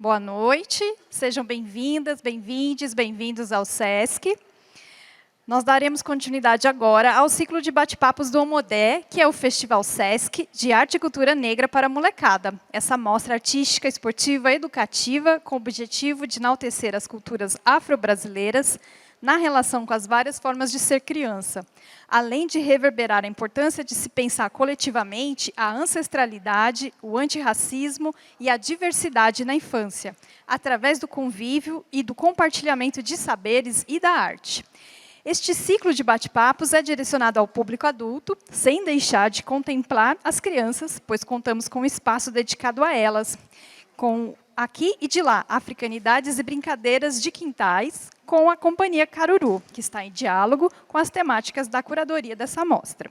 Boa noite, sejam bem-vindas, bem-vindes, bem-vindos ao SESC. Nós daremos continuidade agora ao ciclo de bate-papos do Omodé, que é o Festival SESC de Arte e Cultura Negra para a Molecada. Essa mostra artística, esportiva, educativa, com o objetivo de enaltecer as culturas afro-brasileiras na relação com as várias formas de ser criança, além de reverberar a importância de se pensar coletivamente a ancestralidade, o antirracismo e a diversidade na infância, através do convívio e do compartilhamento de saberes e da arte. Este ciclo de bate-papos é direcionado ao público adulto, sem deixar de contemplar as crianças, pois contamos com um espaço dedicado a elas, com aqui e de lá, africanidades e brincadeiras de quintais, com a Companhia Caruru, que está em diálogo com as temáticas da curadoria dessa mostra.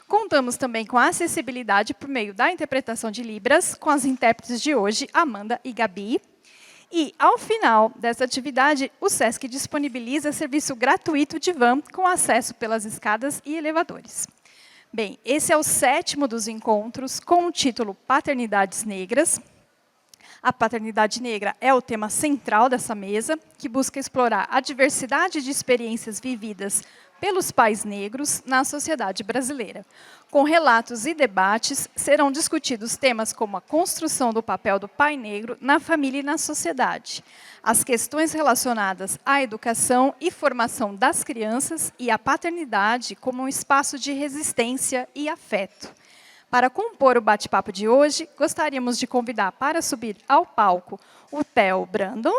Contamos também com a acessibilidade por meio da interpretação de Libras, com as intérpretes de hoje, Amanda e Gabi. E, ao final dessa atividade, o SESC disponibiliza serviço gratuito de van com acesso pelas escadas e elevadores. Bem, esse é o 7º dos encontros, com o título Paternidades Negras. A paternidade negra é o tema central dessa mesa, que busca explorar a diversidade de experiências vividas pelos pais negros na sociedade brasileira. Com relatos e debates, serão discutidos temas como a construção do papel do pai negro na família e na sociedade, as questões relacionadas à educação e formação das crianças e a paternidade como um espaço de resistência e afeto. Para compor o bate-papo de hoje, gostaríamos de convidar para subir ao palco o Theo Brandon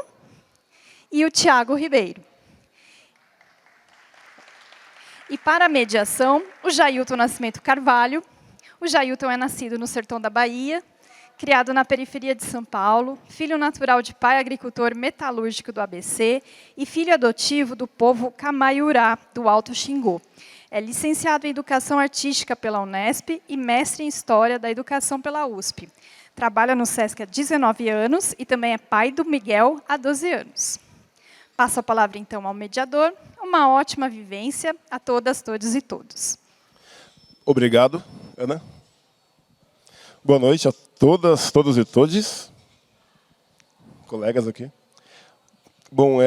e o Tiago Ribeiro. E para a mediação, o Jailton Nascimento Carvalho. O Jailton é nascido no sertão da Bahia, criado na periferia de São Paulo, filho natural de pai agricultor metalúrgico do ABC e filho adotivo do povo Camaiurá, do Alto Xingu. É licenciado em Educação Artística pela Unesp e mestre em História da Educação pela USP. Trabalha no SESC há 19 anos e também é pai do Miguel há 12 anos. Passo a palavra, então, ao mediador. Uma ótima vivência a todas, todos e todos. Obrigado, Ana. Boa noite a todas, todos e todes. Colegas aqui. Bom,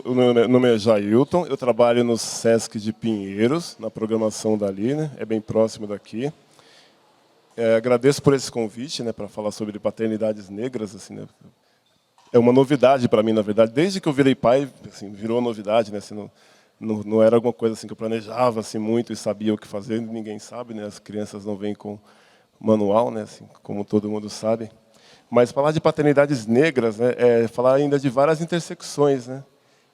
o meu nome é Jailton, eu trabalho no SESC de Pinheiros, na programação dali, né? É bem próximo daqui. Agradeço por esse convite, né, para falar sobre paternidades negras. Assim, né? É uma novidade para mim, na verdade. Desde que eu virei pai, assim, virou novidade. Né? Assim, não era alguma coisa assim, que eu planejava assim, muito e sabia o que fazer, ninguém sabe. Né? As crianças não vêm com manual, né? Assim, como todo mundo sabe. Mas falar de paternidades negras, né, é falar ainda de várias intersecções, né?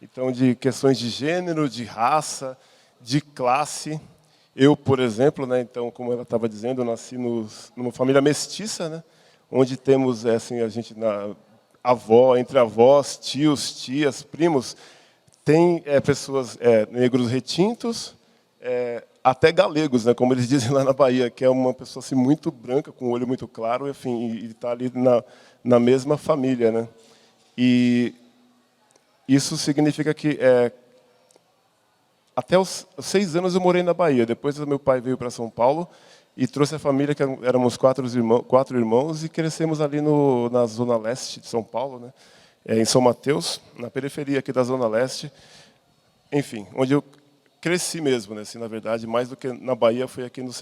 Então, de questões de gênero, de raça, de classe. Eu, por exemplo, né, então, como ela estava dizendo, eu nasci numa família mestiça, né, onde temos assim, a gente, entre avós, tios, tias, primos, tem pessoas negros retintos, até galegos, né, como eles dizem lá na Bahia, que é uma pessoa assim, muito branca, com o olho muito claro, enfim, e está ali na mesma família. Né? E isso significa que até os 6 anos eu morei na Bahia. Depois meu pai veio para São Paulo e trouxe a família, que éramos 4 irmãos, e crescemos ali na Zona Leste de São Paulo, né? Em São Mateus, na periferia aqui da Zona Leste. Enfim, onde eu cresci mesmo, né? Assim, na verdade, mais do que na Bahia, foi aqui no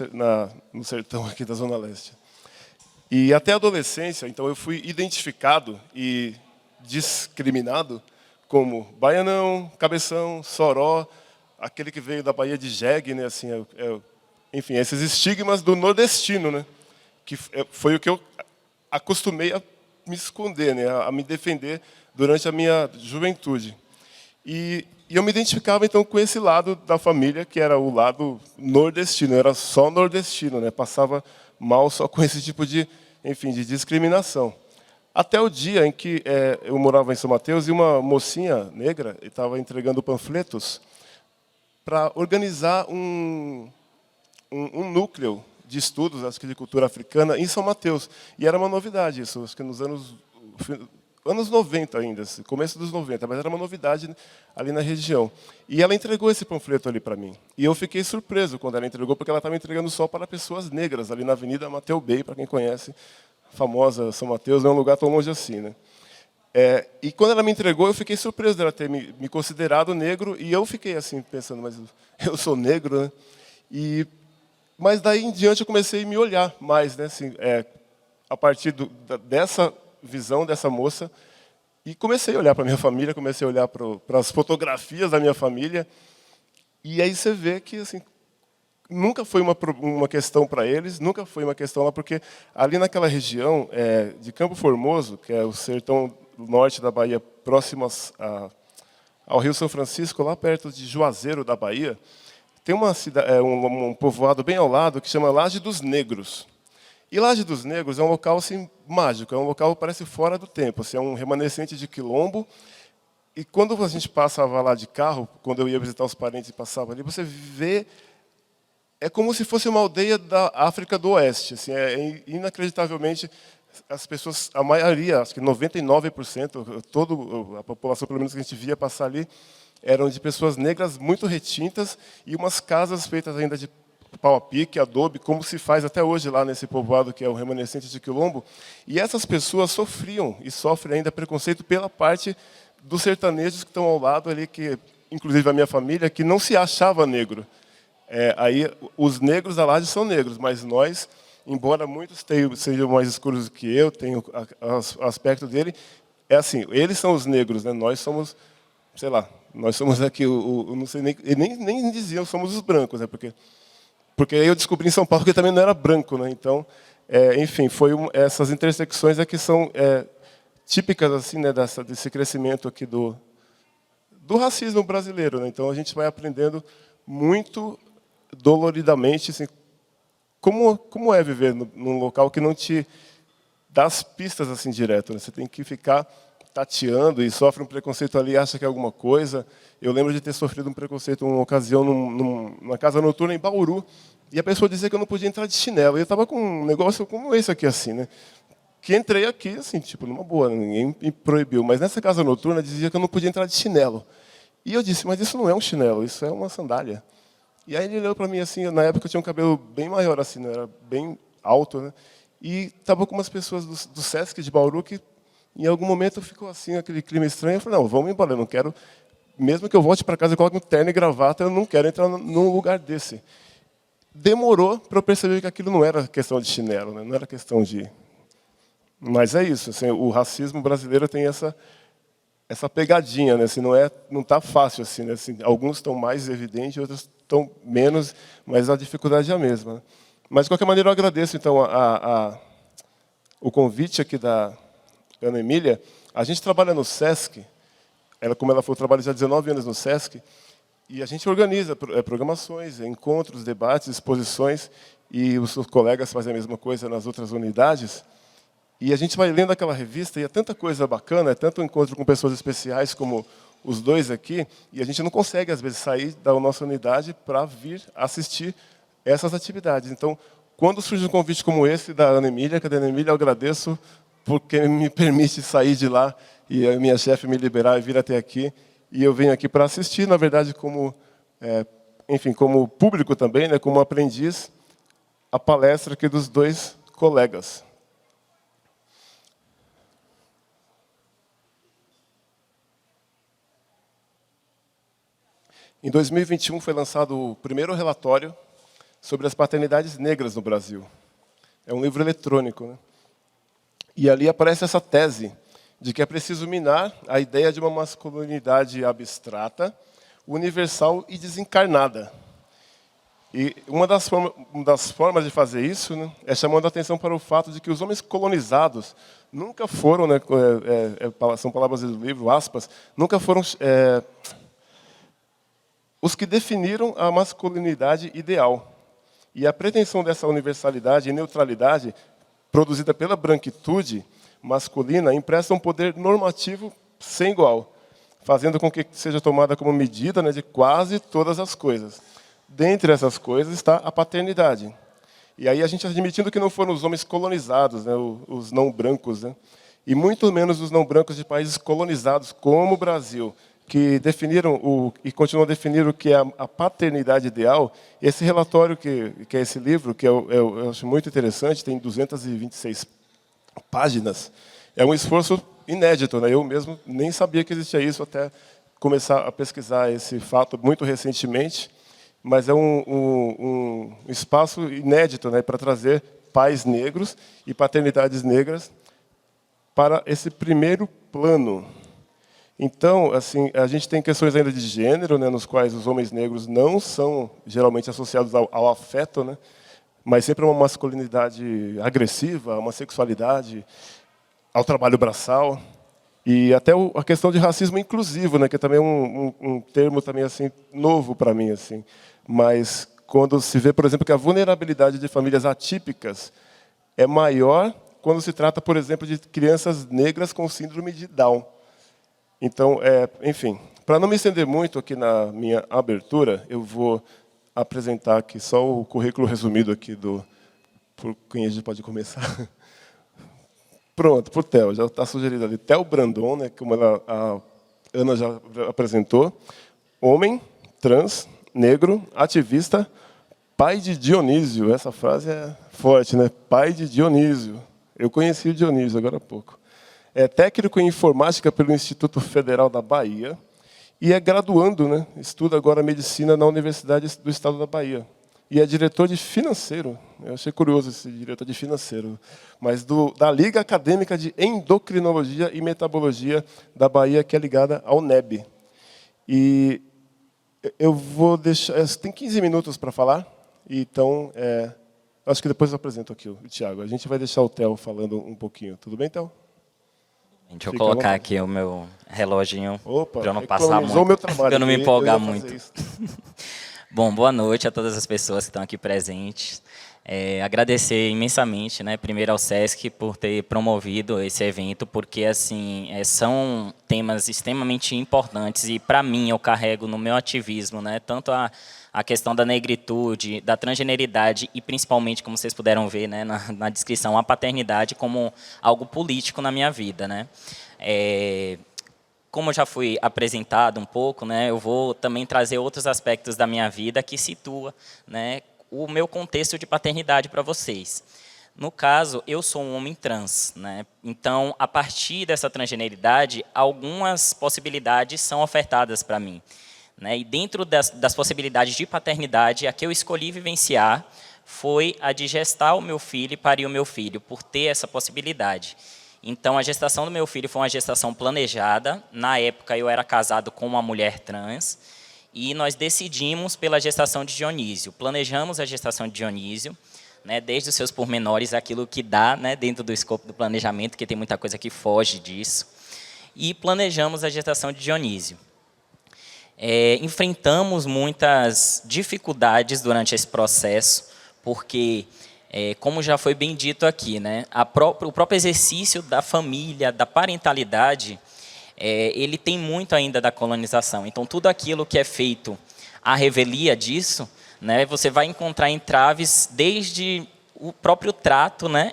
sertão aqui da Zona Leste. E até a adolescência, então, eu fui identificado e discriminado como baianão, cabeção, soró, aquele que veio da Bahia de jegue, né? Assim, enfim, esses estigmas do nordestino, né? Que foi o que eu acostumei a me esconder, né? A me defender durante a minha juventude. E eu me identificava, então, com esse lado da família, que era o lado nordestino, era só nordestino, né? Passava mal só com esse tipo de, enfim, de discriminação. Até o dia em que eu morava em São Mateus e uma mocinha negra estava entregando panfletos para organizar um núcleo de estudos, acho que de cultura africana, em São Mateus. E era uma novidade isso, acho que nos anos 90 ainda, começo dos 90, mas era uma novidade ali na região. E ela entregou esse panfleto ali para mim. E eu fiquei surpreso quando ela entregou, porque ela estava entregando só para pessoas negras, ali na Avenida Mateu Bey, para quem conhece, famosa São Mateus, não é um lugar tão longe assim. Né? E quando ela me entregou, eu fiquei surpreso dela ter me considerado negro, e eu fiquei assim, pensando, mas eu sou negro, né? Mas daí em diante eu comecei a me olhar mais, né? Assim, a partir dessa visão dessa moça, e comecei a olhar para a minha família, comecei a olhar para as fotografias da minha família, e aí você vê que assim, nunca foi uma questão para eles, nunca foi uma questão lá, porque ali naquela região de Campo Formoso, que é o sertão norte da Bahia, próximo ao Rio São Francisco, lá perto de Juazeiro da Bahia, tem um povoado bem ao lado que chama Laje dos Negros. E Laje dos Negros é um local assim, mágico, é um local que parece fora do tempo, assim, é um remanescente de quilombo. E quando a gente passava lá de carro, quando eu ia visitar os parentes e passava ali, você vê, é como se fosse uma aldeia da África do Oeste. Assim, inacreditavelmente, as pessoas, a maioria, acho que 99%, toda a população, pelo menos que a gente via passar ali, eram de pessoas negras muito retintas e umas casas feitas ainda de pau a pique, adobe, como se faz até hoje lá nesse povoado que é o remanescente de quilombo. E essas pessoas sofriam e sofrem ainda preconceito pela parte dos sertanejos que estão ao lado ali, que inclusive a minha família, que não se achava negro. Aí os negros da laje são negros, mas nós, embora muitos sejam mais escuros que eu, tenham o aspecto dele, é assim, eles são os negros, né? Nós somos, sei lá, nós somos aqui, não sei nem diziam, somos os brancos, né? Porque aí eu descobri em São Paulo que também não era branco, né? Então, enfim, essas intersecções que são típicas assim, né, desse crescimento aqui do racismo brasileiro, né? Então a gente vai aprendendo muito doloridamente assim, como é viver num local que não te dá as pistas assim direto, né? Você tem que ficar tateando e sofre um preconceito ali, acha que é alguma coisa. Eu lembro de ter sofrido um preconceito numa ocasião numa casa noturna em Bauru, e a pessoa dizia que eu não podia entrar de chinelo. E eu estava com um negócio como esse aqui assim, né? Que entrei aqui assim, tipo, numa boa, ninguém me proibiu, mas nessa casa noturna dizia que eu não podia entrar de chinelo. E eu disse, mas isso não é um chinelo, isso é uma sandália. E aí ele olhou para mim assim, na época eu tinha um cabelo bem maior assim, né? Era bem alto, né? E estava com umas pessoas do Sesc de Bauru que em algum momento ficou assim, aquele clima estranho. Eu falei, não, vamos embora, eu não quero, mesmo que eu volte para casa e coloque um terno e gravata, eu não quero entrar num lugar desse. Demorou para eu perceber que aquilo não era questão de chinelo, né? Não era questão de... Mas é isso, assim, o racismo brasileiro tem essa pegadinha, né? Assim, não está fácil, assim, né? Assim, alguns estão mais evidentes, outros estão menos, mas a dificuldade é a mesma. Mas, de qualquer maneira, eu agradeço, então, o convite aqui da Ana Emília. A gente trabalha no SESC, como ela falou, trabalha já há 19 anos no SESC, e a gente organiza programações, encontros, debates, exposições, e os seus colegas fazem a mesma coisa nas outras unidades. E a gente vai lendo aquela revista, e é tanta coisa bacana, é tanto encontro com pessoas especiais como os dois aqui, e a gente não consegue, às vezes, sair da nossa unidade para vir assistir essas atividades. Então, quando surge um convite como esse da Ana Emília, que a Ana Emília eu agradeço porque me permite sair de lá e a minha chefe me liberar e vir até aqui. E eu venho aqui para assistir, na verdade, enfim, como público também, né, como aprendiz, a palestra aqui dos dois colegas. Em 2021 foi lançado o primeiro relatório sobre as paternidades negras no Brasil. É um livro eletrônico, né? E ali aparece essa tese de que é preciso minar a ideia de uma masculinidade abstrata, universal e desencarnada. E uma das formas de fazer isso, né, é chamando a atenção para o fato de que os homens colonizados nunca foram, né, são palavras do livro, aspas, nunca foram os que definiram a masculinidade ideal. E a pretensão dessa universalidade e neutralidade produzida pela branquitude masculina empresta um poder normativo sem igual, fazendo com que seja tomada como medida, né, de quase todas as coisas. Dentre essas coisas está a paternidade. E aí a gente admitindo que não foram os homens colonizados, né, os não brancos, né, e muito menos os não brancos de países colonizados, como o Brasil, que definiram continuam a definir o que é a paternidade ideal. Esse relatório, que é esse livro, que eu acho muito interessante, tem 226 páginas, é um esforço inédito, né? Eu mesmo nem sabia que existia isso até começar a pesquisar esse fato muito recentemente, mas é um espaço inédito, né, para trazer pais negros e paternidades negras para esse primeiro plano. Então, assim, a gente tem questões ainda de gênero, né, nos quais os homens negros não são geralmente associados ao afeto, né, mas sempre uma masculinidade agressiva, uma sexualidade, ao trabalho braçal. E até a questão de racismo inclusivo, né, que também é um termo também assim novo para mim, assim. Mas quando se vê, por exemplo, que a vulnerabilidade de famílias atípicas é maior quando se trata, por exemplo, de crianças negras com síndrome de Down. Então, enfim, para não me estender muito aqui na minha abertura, eu vou apresentar aqui só o currículo resumido aqui por quem a gente pode começar. Pronto, por Theo, já está sugerido ali. Theo Brandon, né, como a Ana já apresentou. Homem, trans, negro, ativista, pai de Dionísio. Essa frase é forte, né? Pai de Dionísio. Eu conheci o Dionísio agora há pouco. É técnico em informática pelo Instituto Federal da Bahia e é graduando, né? Estuda agora medicina na Universidade do Estado da Bahia. E é diretor de financeiro. Eu achei curioso esse diretor de financeiro. Mas da Liga Acadêmica de Endocrinologia e Metabologia da Bahia, que é ligada ao NEB. E eu vou deixar... Tem 15 minutos para falar. Então, acho que depois eu apresento aqui o Tiago. A gente vai deixar o Theo falando um pouquinho. Tudo bem, Theo? Deixa eu colocar aqui o meu reloginho para eu não passar muito, meu trabalho, para eu não me empolgar muito. Isso. Bom, boa noite a todas as pessoas que estão aqui presentes. Agradecer imensamente, né, primeiro ao SESC por ter promovido esse evento, porque assim são temas extremamente importantes e para mim eu carrego no meu ativismo, né, tanto a questão da negritude, da transgeneridade e principalmente, como vocês puderam ver, né, na descrição, a paternidade como algo político na minha vida, né. Como já fui apresentado um pouco, né, eu vou também trazer outros aspectos da minha vida que situa, né, o meu contexto de paternidade para vocês. No caso, eu sou um homem trans, né? Então, a partir dessa transgeneridade, algumas possibilidades são ofertadas para mim, né? E dentro das possibilidades de paternidade, a que eu escolhi vivenciar foi a de gestar o meu filho e parir o meu filho, por ter essa possibilidade. Então, a gestação do meu filho foi uma gestação planejada. Na época, eu era casado com uma mulher trans e nós decidimos pela gestação de Dionísio. Planejamos a gestação de Dionísio, né, desde os seus pormenores, aquilo que dá, né, dentro do escopo do planejamento, que tem muita coisa que foge disso. E planejamos a gestação de Dionísio. Enfrentamos muitas dificuldades durante esse processo, porque... como já foi bem dito aqui, né, o próprio exercício da família, da parentalidade, ele tem muito ainda da colonização. Então, tudo aquilo que é feito à revelia disso, né, você vai encontrar entraves desde o próprio trato, né,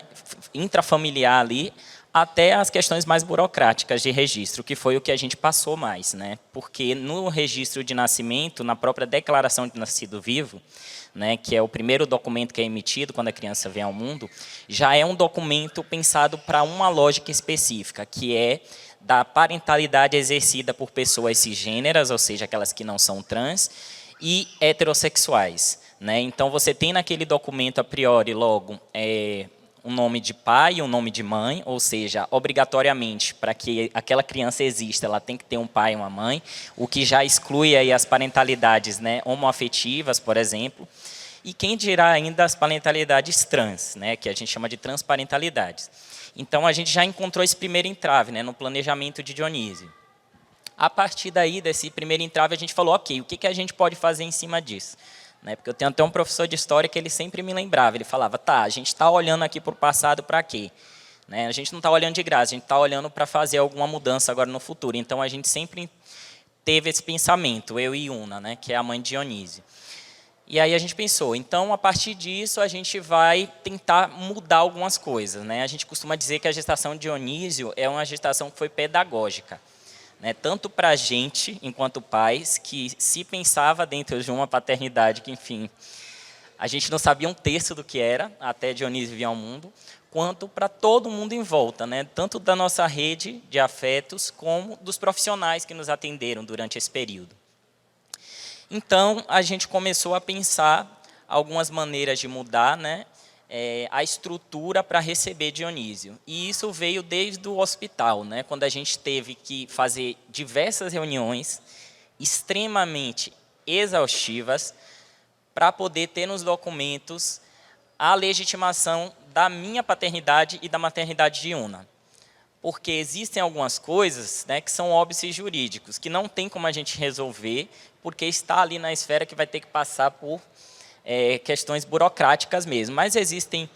intrafamiliar ali, até as questões mais burocráticas de registro, que foi o que a gente passou mais, né, porque no registro de nascimento, na própria declaração de nascido vivo, né, que é o primeiro documento que é emitido quando a criança vem ao mundo, já é um documento pensado para uma lógica específica, que é da parentalidade exercida por pessoas cisgêneras, ou seja, aquelas que não são trans, e heterossexuais, né? Então, você tem naquele documento, a priori, logo, um nome de pai e um nome de mãe, ou seja, obrigatoriamente, para que aquela criança exista, ela tem que ter um pai e uma mãe, o que já exclui aí as parentalidades, né, homoafetivas, por exemplo, e quem dirá ainda as parentalidades trans, né, que a gente chama de transparentalidades. Então, a gente já encontrou esse primeiro entrave, né, no planejamento de Dionísio. A partir daí, desse primeiro entrave, a gente falou, ok, o que a gente pode fazer em cima disso? Né, porque eu tenho até um professor de história que ele sempre me lembrava, ele falava, tá, a gente está olhando aqui para o passado para quê? Né, a gente não está olhando de graça, a gente está olhando para fazer alguma mudança agora no futuro. Então, a gente sempre teve esse pensamento, eu e Una, né, que é a mãe de Dionísio. E aí a gente pensou, então, a partir disso, a gente vai tentar mudar algumas coisas, né? A gente costuma dizer que a gestação de Dionísio é uma gestação que foi pedagógica, né? Tanto para a gente, enquanto pais, que se pensava dentro de uma paternidade que, enfim, a gente não sabia um terço do que era, até Dionísio vir ao mundo, quanto para todo mundo em volta, né? Tanto da nossa rede de afetos, como dos profissionais que nos atenderam durante esse período. Então, a gente começou a pensar algumas maneiras de mudar, né, a estrutura para receber Dionísio. E isso veio desde o hospital, né, quando a gente teve que fazer diversas reuniões extremamente exaustivas para poder ter nos documentos a legitimação da minha paternidade e da maternidade de Una. Porque existem algumas coisas, né, que são óbices jurídicos, que não tem como a gente resolver, porque está ali na esfera que vai ter que passar por questões burocráticas mesmo. Mas existem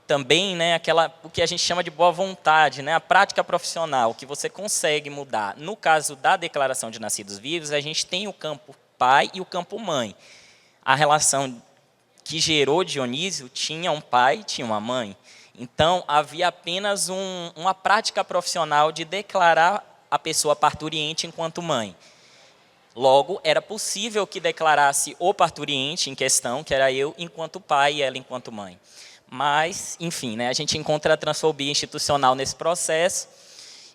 também, né, o que a gente chama de boa vontade, né, a prática profissional, que você consegue mudar. No caso da declaração de nascidos vivos, a gente tem o campo pai e o campo mãe. A relação que gerou Dionísio tinha um pai, tinha uma mãe. Então, havia apenas uma prática profissional de declarar a pessoa parturiente enquanto mãe. Logo, era possível que declarasse o parturiente em questão, que era eu, enquanto pai e ela enquanto mãe. Mas, enfim, né, a gente encontra a transfobia institucional nesse processo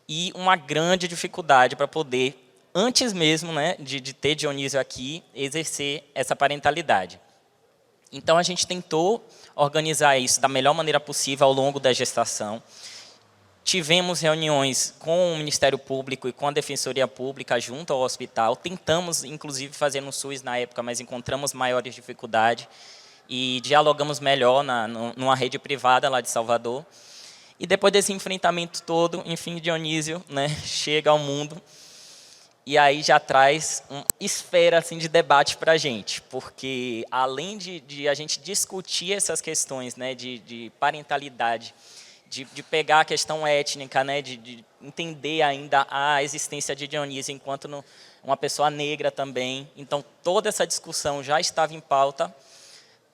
e uma grande dificuldade para poder, antes mesmo, né, de ter Dionísio aqui, exercer essa parentalidade. Então, a gente tentou organizar isso da melhor maneira possível ao longo da gestação. Tivemos reuniões com o Ministério Público e com a Defensoria Pública junto ao hospital. Tentamos, inclusive, fazer no SUS na época, mas encontramos maiores dificuldades. E dialogamos melhor numa rede privada lá de Salvador. E depois desse enfrentamento todo, enfim, Dionísio, né, chega ao mundo. E aí já traz uma esfera assim, de debate para a gente, porque além de a gente discutir essas questões, né, de parentalidade, de pegar a questão étnica, né, de entender ainda a existência de Dionísio enquanto uma pessoa negra também. Então, toda essa discussão já estava em pauta,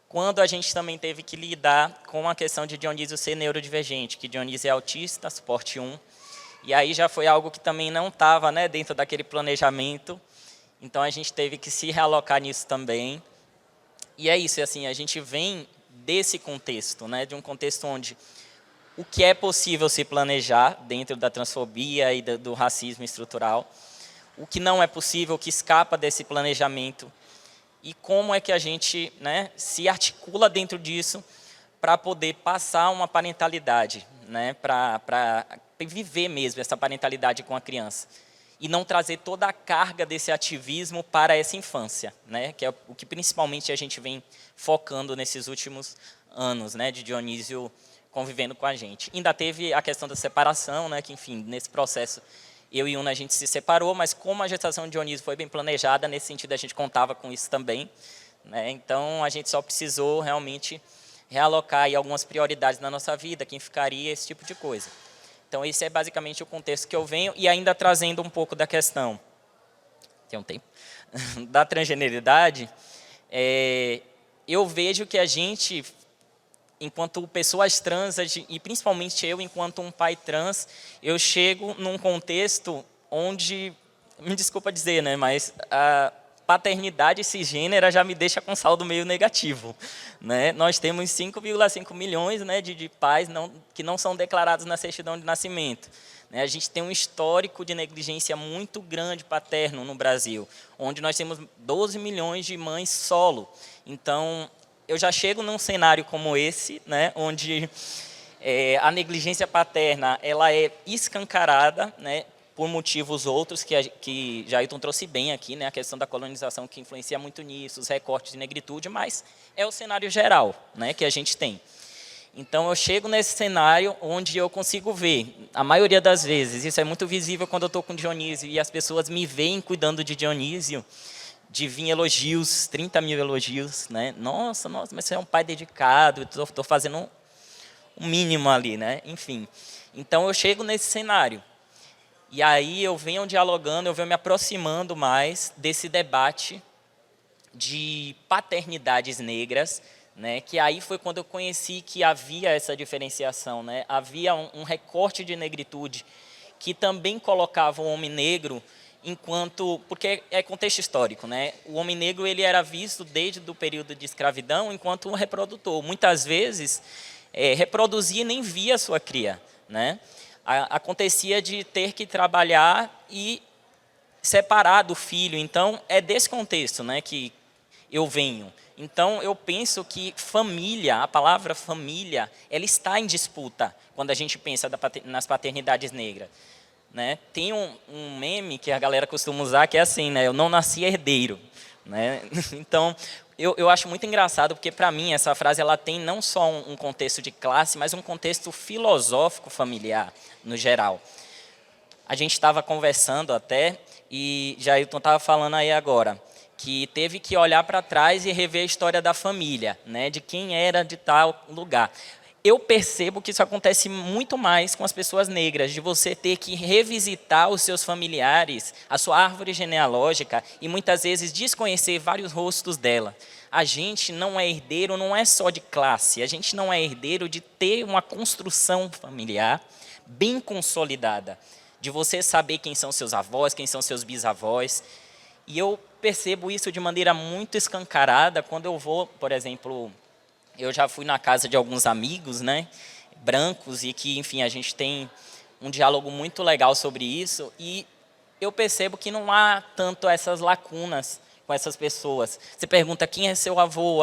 quando a gente também teve que lidar com a questão de Dionísio ser neurodivergente, que Dionísio é autista, suporte 1, e aí já foi algo que também não estava, né, dentro daquele planejamento. Então, a gente teve que se realocar nisso também. E é isso, assim, a gente vem desse contexto, né, de um contexto onde o que é possível se planejar dentro da transfobia e do racismo estrutural, o que não é possível, o que escapa desse planejamento, e como é que a gente, né, se articula dentro disso para poder passar uma parentalidade, né, para viver mesmo essa parentalidade com a criança e não trazer toda a carga desse ativismo para essa infância, né, que é o que principalmente a gente vem focando nesses últimos anos, né, de Dionísio convivendo com a gente. Ainda teve a questão da separação, né, que, enfim, nesse processo eu e Una a gente se separou, mas como a gestação de Dionísio foi bem planejada, nesse sentido a gente contava com isso também, né, então a gente só precisou realmente realocar aí algumas prioridades na nossa vida, quem ficaria, esse tipo de coisa. Então, esse é basicamente o contexto que eu venho, e ainda trazendo um pouco da questão, tem um tempo, da transgeneridade, eu vejo que a gente, enquanto pessoas trans, e principalmente eu, enquanto um pai trans, eu chego num contexto onde, me desculpa dizer, né, mas a paternidade cisgênera já me deixa com saldo meio negativo, né? Nós temos 5,5 milhões, né, de pais que não são declarados na certidão de nascimento. A gente tem um histórico de negligência muito grande paterno no Brasil, onde nós temos 12 milhões de mães solo. Então, eu já chego num cenário como esse, né, onde a negligência paterna ela é escancarada, né, por motivos outros que Jailton trouxe bem aqui, né, a questão da colonização que influencia muito nisso, os recortes de negritude, mas é o cenário geral, né, que a gente tem. Então, eu chego nesse cenário onde eu consigo ver, a maioria das vezes, isso é muito visível quando eu estou com Dionísio e as pessoas me veem cuidando de Dionísio, de vir elogios, 30 mil elogios, né? Nossa, mas você é um pai dedicado, estou fazendo um mínimo ali, né? Enfim. Então, eu chego nesse cenário. E aí eu venho dialogando, eu venho me aproximando mais desse debate de paternidades negras, né, que aí foi quando eu conheci que havia essa diferenciação, né, havia um recorte de negritude que também colocava o homem negro enquanto, porque é contexto histórico, né, o homem negro ele era visto desde o período de escravidão enquanto um reprodutor. Muitas vezes reproduzia e nem via a sua cria, né? Acontecia de ter que trabalhar e separar do filho. Então, é desse contexto, né, que eu venho. Então, eu penso que família, a palavra família, ela está em disputa quando a gente pensa nas paternidades negras, né? Tem um meme que a galera costuma usar que é assim, né? Eu não nasci herdeiro, né? Então, eu acho muito engraçado porque, para mim, essa frase ela tem não só um contexto de classe, mas um contexto filosófico familiar, no geral. A gente estava conversando até, e Jailton estava falando aí agora, que teve que olhar para trás e rever a história da família, né? De quem era de tal lugar. Eu percebo que isso acontece muito mais com as pessoas negras, de você ter que revisitar os seus familiares, a sua árvore genealógica, e muitas vezes desconhecer vários rostos dela. A gente não é herdeiro, não é só de classe, a gente não é herdeiro de ter uma construção familiar bem consolidada, de você saber quem são seus avós, quem são seus bisavós. E eu percebo isso de maneira muito escancarada quando eu vou, por exemplo, eu já fui na casa de alguns amigos, né, brancos, e que, enfim, a gente tem um diálogo muito legal sobre isso, e eu percebo que não há tanto essas lacunas com essas pessoas. Você pergunta quem é seu avô,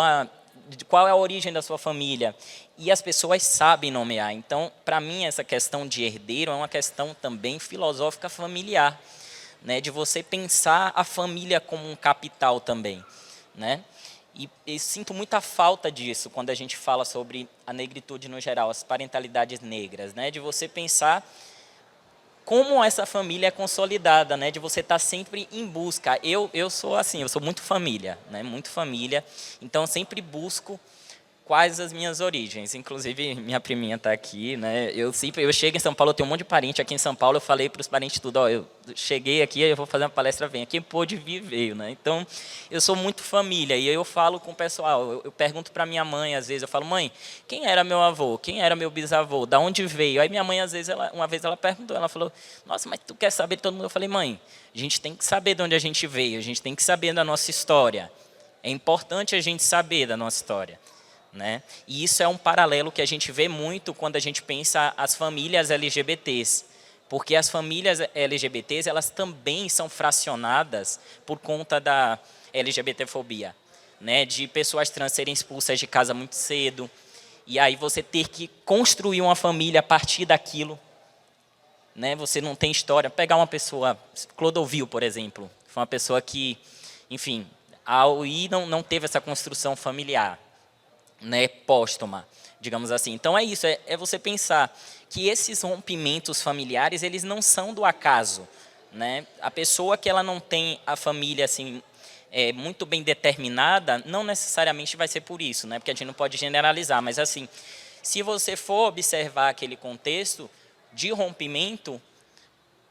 qual é a origem da sua família, e as pessoas sabem nomear. Então, para mim, essa questão de herdeiro é uma questão também filosófica familiar, né, de você pensar a família como um capital também, né? E sinto muita falta disso quando a gente fala sobre a negritude no geral, as parentalidades negras, né? De você pensar como essa família é consolidada, né? De você estar sempre em busca. Eu sou assim, eu sou muito família, né? Muito família, então sempre busco quais as minhas origens. Inclusive, minha priminha está aqui, né? Eu chego em São Paulo, eu tenho um monte de parente aqui em São Paulo, eu falei para os parentes tudo, ó, eu cheguei aqui, eu vou fazer uma palestra, vem. Quem pôde vir, veio, né? Então, eu sou muito família, e eu falo com o pessoal, eu pergunto para minha mãe, às vezes, eu falo, mãe, quem era meu avô? Quem era meu bisavô? Da onde veio? Aí minha mãe, às vezes, uma vez ela perguntou, ela falou, nossa, mas tu quer saber de todo mundo? Eu falei, mãe, a gente tem que saber de onde a gente veio, a gente tem que saber da nossa história. É importante a gente saber da nossa história, né? E isso é um paralelo que a gente vê muito quando a gente pensa as famílias LGBTs, porque as famílias LGBTs elas também são fracionadas por conta da LGBTfobia, né? De pessoas trans serem expulsas de casa muito cedo, e aí você ter que construir uma família a partir daquilo, né? Você não tem história. Pegar uma pessoa, Clodovil, por exemplo, foi uma pessoa que, enfim, ao ir não teve essa construção familiar, né, póstuma, digamos assim. Então é isso, é você pensar que esses rompimentos familiares, eles não são do acaso, né? A pessoa que ela não tem a família assim muito bem determinada, não necessariamente vai ser por isso, né? Porque a gente não pode generalizar, mas assim, se você for observar aquele contexto de rompimento,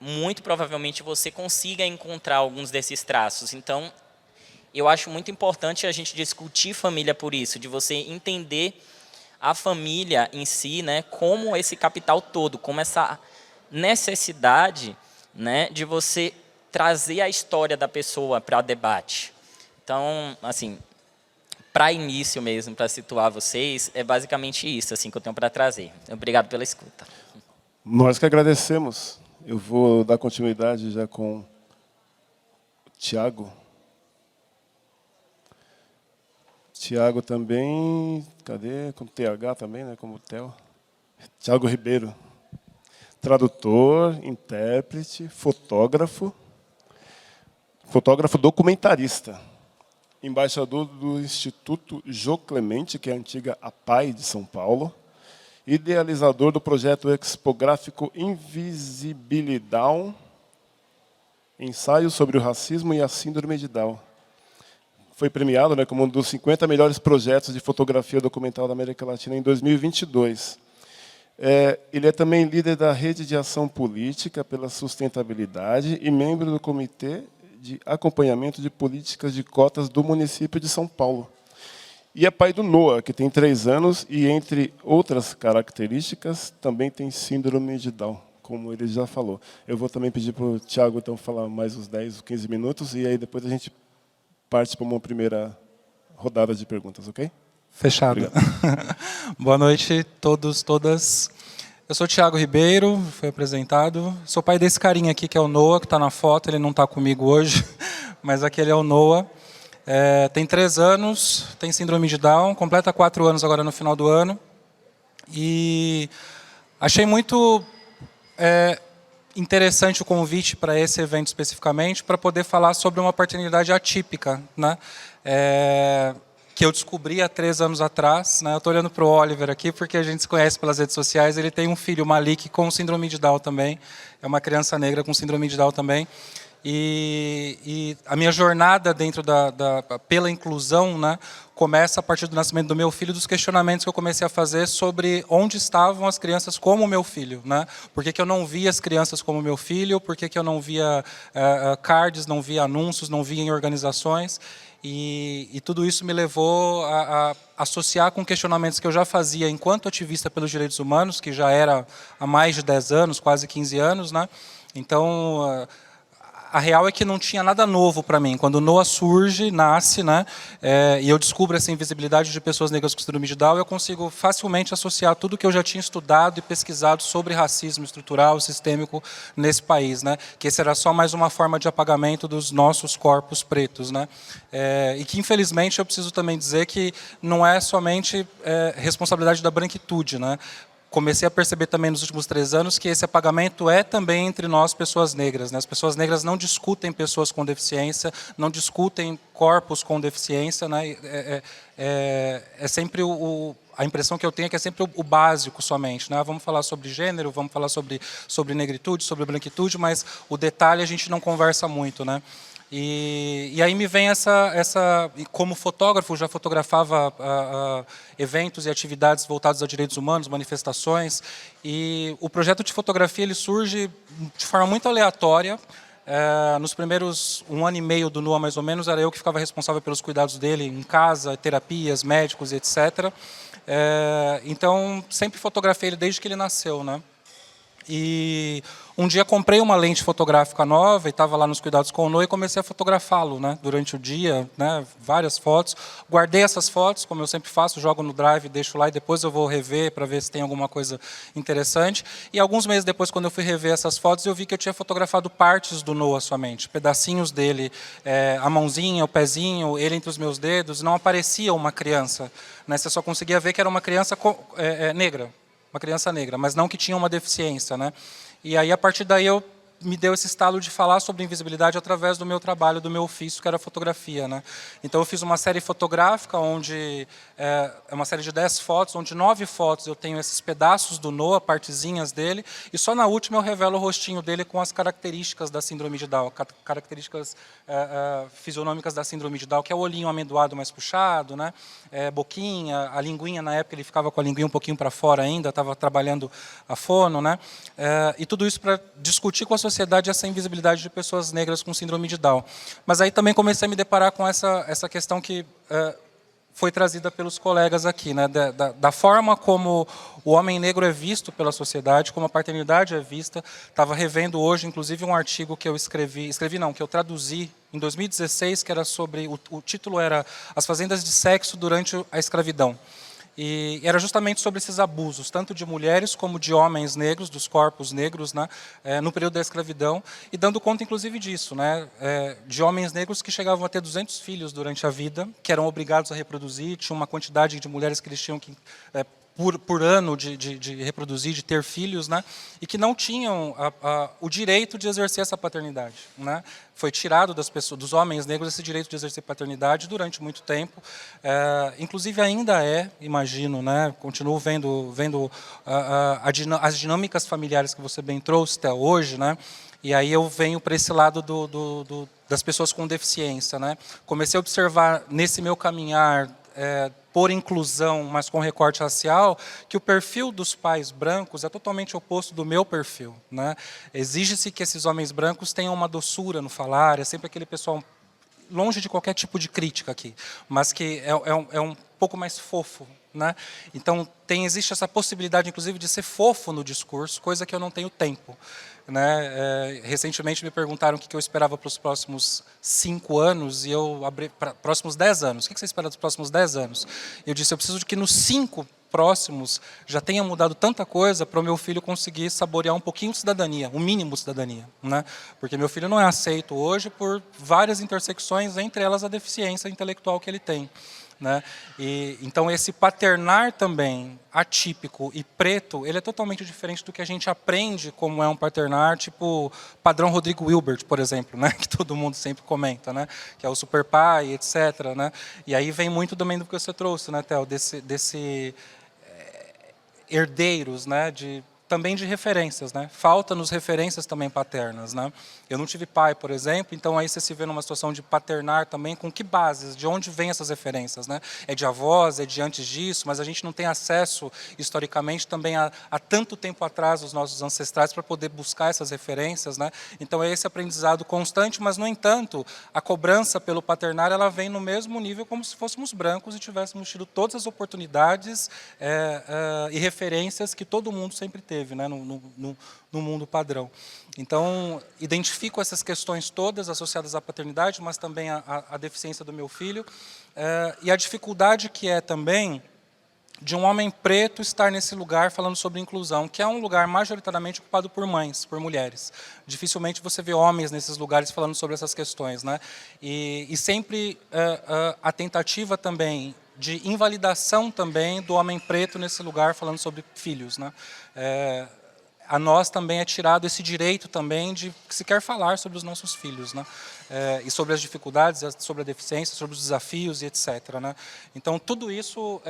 muito provavelmente você consiga encontrar alguns desses traços. Então, eu acho muito importante a gente discutir família por isso, de você entender a família em si, né, como esse capital todo, como essa necessidade, né, de você trazer a história da pessoa para debate. Então, assim, para início mesmo, para situar vocês, é basicamente isso assim, que eu tenho para trazer. Obrigado pela escuta. Nós que agradecemos. Eu vou dar continuidade já com o Tiago. Tiago também, cadê? Com TH também, né? Como Theo. Tiago Ribeiro. Tradutor, intérprete, fotógrafo documentarista. Embaixador do Instituto Jô Clemente, que é a antiga APAI de São Paulo. Idealizador do projeto expográfico Invisibilidade, ensaio sobre o racismo e a síndrome de Down. Foi premiado, né, como um dos 50 melhores projetos de fotografia documental da América Latina em 2022. Ele é também líder da Rede de Ação Política pela Sustentabilidade e membro do Comitê de Acompanhamento de Políticas de Cotas do município de São Paulo. E é pai do Noah, que tem 3 anos e, entre outras características, também tem síndrome de Down, como ele já falou. Eu vou também pedir para o Tiago então, falar mais uns 10 ou 15 minutos, e aí depois a gente parte para uma primeira rodada de perguntas, ok? Fechado. Boa noite todos, todas. Eu sou Thiago Ribeiro, fui apresentado. Sou pai desse carinha aqui, que é o Noah, que está na foto. Ele não está comigo hoje, mas aquele é o Noah. Tem 3 anos, tem síndrome de Down, completa 4 anos agora no final do ano. E achei muito interessante o convite para esse evento especificamente, para poder falar sobre uma paternidade atípica, né? Que eu descobri há 3 anos atrás. Né? Eu estou olhando para o Oliver aqui, porque a gente se conhece pelas redes sociais. Ele tem um filho, Malik, com síndrome de Down também. É uma criança negra com síndrome de Down também. E a minha jornada dentro pela inclusão, né, começa a partir do nascimento do meu filho, dos questionamentos que eu comecei a fazer sobre onde estavam as crianças como o meu filho. Né? Por que eu não via as crianças como meu filho? Por que eu não via cards, não via anúncios, não via em organizações? E tudo isso me levou a associar com questionamentos que eu já fazia enquanto ativista pelos direitos humanos, que já era há mais de 10 anos, quase 15 anos. Né? Então, a real é que não tinha nada novo para mim. Quando o Noah surge, nasce, né, e eu descubro essa invisibilidade de pessoas negras com síndrome de Down, eu consigo facilmente associar tudo que eu já tinha estudado e pesquisado sobre racismo estrutural, sistêmico nesse país, né, que esse era só mais uma forma de apagamento dos nossos corpos pretos, né, e que infelizmente eu preciso também dizer que não é somente responsabilidade da branquitude, né. Comecei a perceber também nos últimos 3 anos que esse apagamento é também entre nós, pessoas negras. Né? As pessoas negras não discutem pessoas com deficiência, não discutem corpos com deficiência. Né? É sempre a impressão que eu tenho é que é sempre o básico somente. Né? Vamos falar sobre gênero, vamos falar sobre negritude, sobre branquitude, mas o detalhe a gente não conversa muito. Né? E aí me vem como fotógrafo, já fotografava eventos e atividades voltados a direitos humanos, manifestações, e o projeto de fotografia ele surge de forma muito aleatória. Nos primeiros 1 ano e meio do Noah, mais ou menos, era eu que ficava responsável pelos cuidados dele em casa, terapias, médicos, etc. Então, sempre fotografei ele desde que ele nasceu, né? E um dia comprei uma lente fotográfica nova e estava lá nos cuidados com o Noah e comecei a fotografá-lo, né, durante o dia, né, várias fotos. Guardei essas fotos, como eu sempre faço, jogo no Drive, deixo lá e depois eu vou rever para ver se tem alguma coisa interessante. E alguns meses depois, quando eu fui rever essas fotos, eu vi que eu tinha fotografado partes do Noah somente, pedacinhos dele, a mãozinha, o pezinho, ele entre os meus dedos, não aparecia uma criança. Né, você só conseguia ver que era uma criança negra. Uma criança negra, mas não que tinha uma deficiência, né? E aí, a partir daí, me deu esse estalo de falar sobre invisibilidade através do meu trabalho, do meu ofício, que era a fotografia, né? Então, eu fiz uma série fotográfica, onde é uma série de 10 fotos, onde 9 fotos eu tenho esses pedaços do Noah, partezinhas dele, e só na última eu revelo o rostinho dele com as características da síndrome de Down, características fisionômicas da síndrome de Down, que é o olhinho amendoado mais puxado, né? Boquinha, a linguinha, na época ele ficava com a linguinha um pouquinho para fora ainda, estava trabalhando a fono, né? E tudo isso para discutir com a sociedade essa invisibilidade de pessoas negras com síndrome de Down. Mas aí também comecei a me deparar com essa questão que foi trazida pelos colegas aqui, né, da forma como o homem negro é visto pela sociedade, como a paternidade é vista. Estava revendo hoje, inclusive, um artigo que eu que eu traduzi em 2016, que era sobre, o título era As Fazendas de Sexo durante a Escravidão. E era justamente sobre esses abusos, tanto de mulheres como de homens negros, dos corpos negros, né, no período da escravidão, e dando conta, inclusive, disso, né, de homens negros que chegavam a ter 200 filhos durante a vida, que eram obrigados a reproduzir, tinha uma quantidade de mulheres que eles tinham que... por ano de reproduzir, de ter filhos, né, e que não tinham o direito de exercer essa paternidade. Né. Foi tirado dos homens negros esse direito de exercer paternidade durante muito tempo. Inclusive ainda imagino, né, continuo vendo as dinâmicas familiares que você bem trouxe até hoje, né, e aí eu venho para esse lado das pessoas com deficiência. Né. Comecei a observar nesse meu caminhar, por inclusão, mas com recorte racial, que o perfil dos pais brancos é totalmente oposto do meu perfil. Né? Exige-se que esses homens brancos tenham uma doçura no falar, é sempre aquele pessoal longe de qualquer tipo de crítica aqui, mas que é um pouco mais fofo. Né? Então, existe essa possibilidade, inclusive, de ser fofo no discurso, coisa que eu não tenho tempo. né? Recentemente me perguntaram o que eu esperava para os próximos 5 anos, e eu abri para próximos 10 anos. O que você espera dos próximos 10 anos? Eu disse, eu preciso de que nos 5 próximos já tenha mudado tanta coisa para o meu filho conseguir saborear um pouquinho de cidadania, o mínimo de cidadania, né? Porque meu filho não é aceito hoje por várias intersecções, entre elas a deficiência intelectual que ele tem, né? E então esse paternar também atípico e preto, ele é totalmente diferente do que a gente aprende como é um paternar, tipo padrão Rodrigo Wilbert, por exemplo, né? Que todo mundo sempre comenta, né? Que é o super pai, etc, né? E aí vem muito também do que você trouxe, né, Theo, desse herdeiros, né, também de referências, né? Falta-nos referências também paternas, né? Eu não tive pai, por exemplo, então aí você se vê numa situação de paternar também, com que bases, de onde vêm essas referências, né? É de avós, é de antes disso, mas a gente não tem acesso, historicamente, também há tanto tempo atrás, os nossos ancestrais, para poder buscar essas referências, né? Então é esse aprendizado constante, mas, no entanto, a cobrança pelo paternar, ela vem no mesmo nível como se fôssemos brancos e tivéssemos tido todas as oportunidades e referências que todo mundo sempre teve, né, no mundo padrão. Então, identifico essas questões todas associadas à paternidade, mas também à deficiência do meu filho, e a dificuldade que é também de um homem preto estar nesse lugar falando sobre inclusão, que é um lugar majoritariamente ocupado por mães, por mulheres. Dificilmente você vê homens nesses lugares falando sobre essas questões, né? E sempre a tentativa também de invalidação também do homem preto nesse lugar falando sobre filhos, né? A nós também é tirado esse direito também de se quer falar sobre os nossos filhos, né? E sobre as dificuldades, sobre a deficiência, sobre os desafios e etc, né? Então tudo isso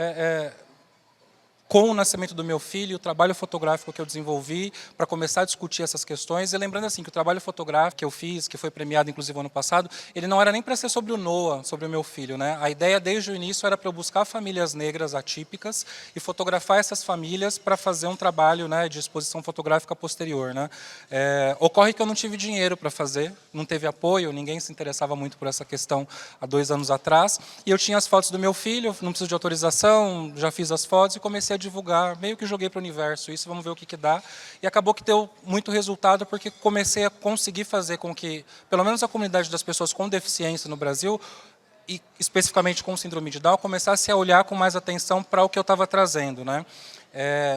com o nascimento do meu filho, o trabalho fotográfico que eu desenvolvi para começar a discutir essas questões. E lembrando assim, que o trabalho fotográfico que eu fiz, que foi premiado inclusive ano passado, ele não era nem para ser sobre o Noah, sobre o meu filho, né? A ideia desde o início era para eu buscar famílias negras atípicas e fotografar essas famílias para fazer um trabalho, né, de exposição fotográfica posterior, né? Ocorre que eu não tive dinheiro para fazer, não teve apoio, ninguém se interessava muito por essa questão há 2 anos atrás, e eu tinha as fotos do meu filho, não preciso de autorização, já fiz as fotos e comecei a divulgar, meio que joguei para o universo isso, vamos ver o que dá. E acabou que deu muito resultado, porque comecei a conseguir fazer com que, pelo menos a comunidade das pessoas com deficiência no Brasil, e especificamente com síndrome de Down, começasse a olhar com mais atenção para o que eu estava trazendo, né?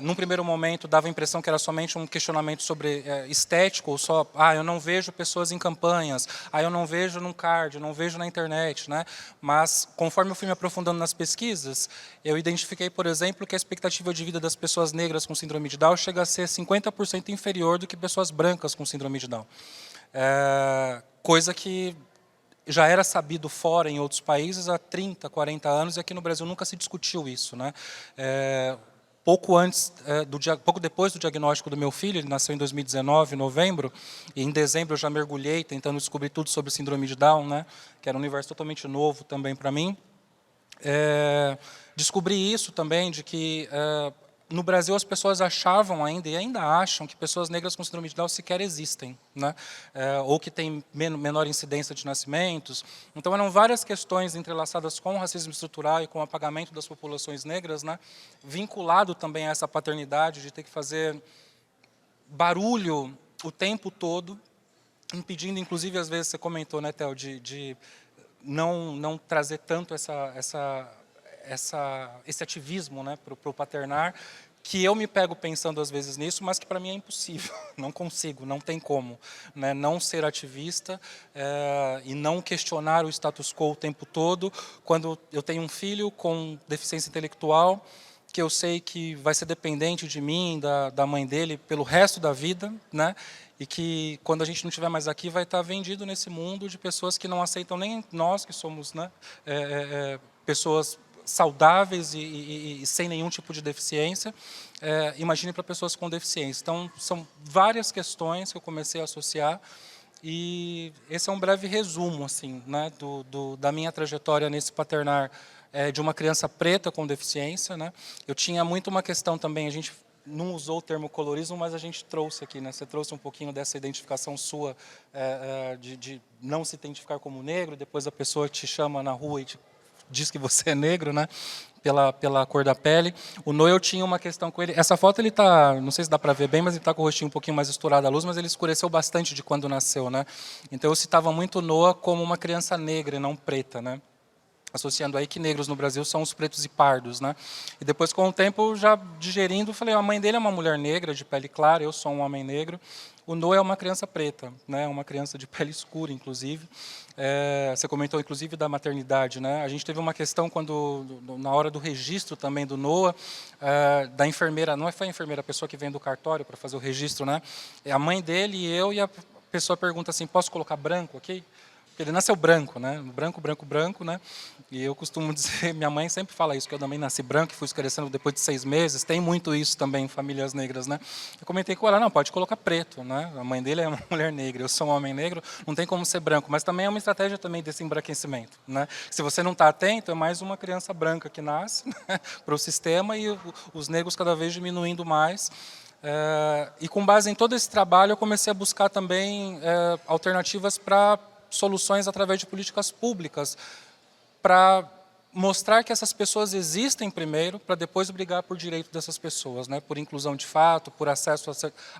Num primeiro momento, dava a impressão que era somente um questionamento sobre estético, ou só, eu não vejo pessoas em campanhas, eu não vejo num card, eu não vejo na internet, né? Mas, conforme eu fui me aprofundando nas pesquisas, eu identifiquei, por exemplo, que a expectativa de vida das pessoas negras com síndrome de Down chega a ser 50% inferior do que pessoas brancas com síndrome de Down. Coisa que já era sabido fora, em outros países, há 30, 40 anos, e aqui no Brasil nunca se discutiu isso, né? Pouco depois do diagnóstico do meu filho, ele nasceu em 2019, em novembro, e em dezembro eu já mergulhei tentando descobrir tudo sobre síndrome de Down, né, que era um universo totalmente novo também para mim. Descobri isso também, de que no Brasil as pessoas achavam ainda, e ainda acham, que pessoas negras com síndrome de Down sequer existem, né? Ou que têm menor incidência de nascimentos. Então eram várias questões entrelaçadas com o racismo estrutural e com o apagamento das populações negras, né? Vinculado também a essa paternidade de ter que fazer barulho o tempo todo, impedindo, inclusive, às vezes você comentou, né, Theo, de não trazer tanto esse ativismo, né, para o paternar, que eu me pego pensando às vezes nisso, mas que para mim é impossível, não consigo, não tem como, né, não ser ativista e não questionar o status quo o tempo todo, quando eu tenho um filho com deficiência intelectual, que eu sei que vai ser dependente de mim, da mãe dele, pelo resto da vida, né, e que quando a gente não estiver mais aqui vai estar vendido nesse mundo de pessoas que não aceitam nem nós, que somos, né, pessoas saudáveis e sem nenhum tipo de deficiência, imagine para pessoas com deficiência. Então, são várias questões que eu comecei a associar, e esse é um breve resumo, assim, né, da minha trajetória nesse paternar de uma criança preta com deficiência, né. Eu tinha muito uma questão também, a gente não usou o termo colorismo, mas a gente trouxe aqui, né? Você trouxe um pouquinho dessa identificação sua, de não se identificar como negro, depois a pessoa te chama na rua e te diz que você é negro, né? Pela cor da pele. O Noah, eu tinha uma questão com ele. Essa foto, ele tá, não sei se dá para ver bem, mas ele está com o rostinho um pouquinho mais estourado à luz, mas ele escureceu bastante de quando nasceu, né? Então eu citava muito o Noah como uma criança negra e não preta, né? Associando aí que negros no Brasil são os pretos e pardos, né? E depois, com o tempo, já digerindo, falei, a mãe dele é uma mulher negra, de pele clara, eu sou um homem negro. O Noah é uma criança preta, né? Uma criança de pele escura, inclusive. Você comentou, inclusive, da maternidade, né? A gente teve uma questão quando, na hora do registro também do Noah, da enfermeira, não foi a enfermeira, a pessoa que vem do cartório para fazer o registro, né? A mãe dele e eu, e a pessoa pergunta assim, posso colocar branco aqui? Porque ele nasceu branco, né? Branco, né? E eu costumo dizer, minha mãe sempre fala isso, que eu também nasci branco e fui escurecendo depois de 6 meses. Tem muito isso também em famílias negras, né? Eu comentei com ela, não, pode colocar preto, né? A mãe dele é uma mulher negra, eu sou um homem negro, não tem como ser branco. Mas também é uma estratégia também desse embranquecimento, né? Se você não está atento, é mais uma criança branca que nasce, né, para o sistema e os negros cada vez diminuindo mais. E com base em todo esse trabalho, eu comecei a buscar também alternativas para soluções através de políticas públicas, para mostrar que essas pessoas existem primeiro, para depois brigar por direito dessas pessoas, né? Por inclusão de fato, por acesso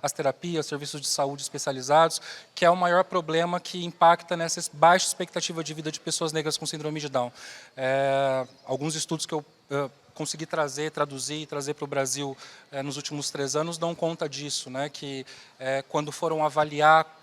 às terapias, serviços de saúde especializados, que é o maior problema que impacta nessa baixa expectativa de vida de pessoas negras com síndrome de Down. Alguns estudos que eu consegui traduzir e trazer para o Brasil nos últimos 3 anos dão conta disso, né? Que quando foram avaliar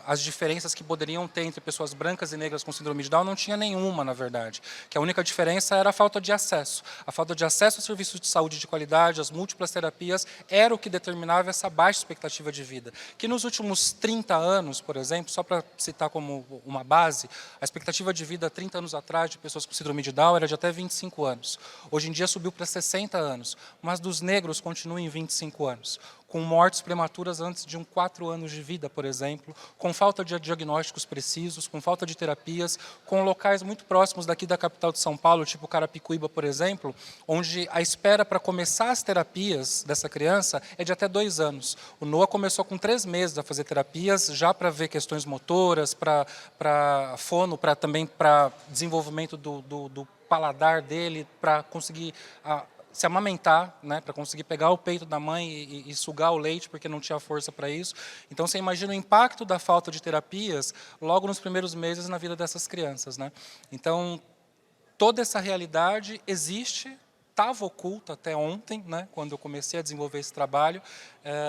as diferenças que poderiam ter entre pessoas brancas e negras com síndrome de Down, não tinha nenhuma, na verdade. Que a única diferença era a falta de acesso. A falta de acesso a serviços de saúde de qualidade, às múltiplas terapias, era o que determinava essa baixa expectativa de vida. Que nos últimos 30 anos, por exemplo, só para citar como uma base, a expectativa de vida 30 anos atrás de pessoas com síndrome de Down era de até 25 anos. Hoje em dia subiu para 60 anos, mas dos negros continua em 25 anos. Com mortes prematuras antes de 4 anos de vida, por exemplo, com falta de diagnósticos precisos, com falta de terapias, com locais muito próximos daqui da capital de São Paulo, tipo Carapicuíba, por exemplo, onde a espera para começar as terapias dessa criança é de até 2 anos. O Noah começou com 3 meses a fazer terapias, já para ver questões motoras, para fono, também para desenvolvimento do paladar dele, para conseguir se amamentar, né, para conseguir pegar o peito da mãe e sugar o leite, porque não tinha força para isso. Então, você imagina o impacto da falta de terapias logo nos primeiros meses na vida dessas crianças, né? Então, toda essa realidade existe, estava oculta até ontem, né, quando eu comecei a desenvolver esse trabalho,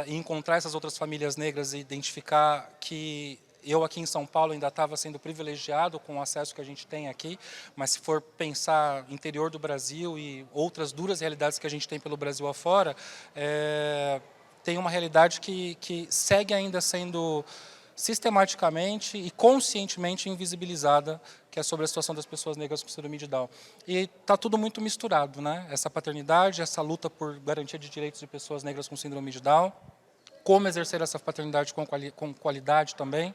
e encontrar essas outras famílias negras e identificar que eu aqui em São Paulo ainda estava sendo privilegiado com o acesso que a gente tem aqui, mas se for pensar interior do Brasil e outras duras realidades que a gente tem pelo Brasil afora, tem uma realidade que segue ainda sendo sistematicamente e conscientemente invisibilizada, que é sobre a situação das pessoas negras com síndrome de Down. E está tudo muito misturado, né? Essa paternidade, essa luta por garantia de direitos de pessoas negras com síndrome de Down, como exercer essa paternidade com qualidade também.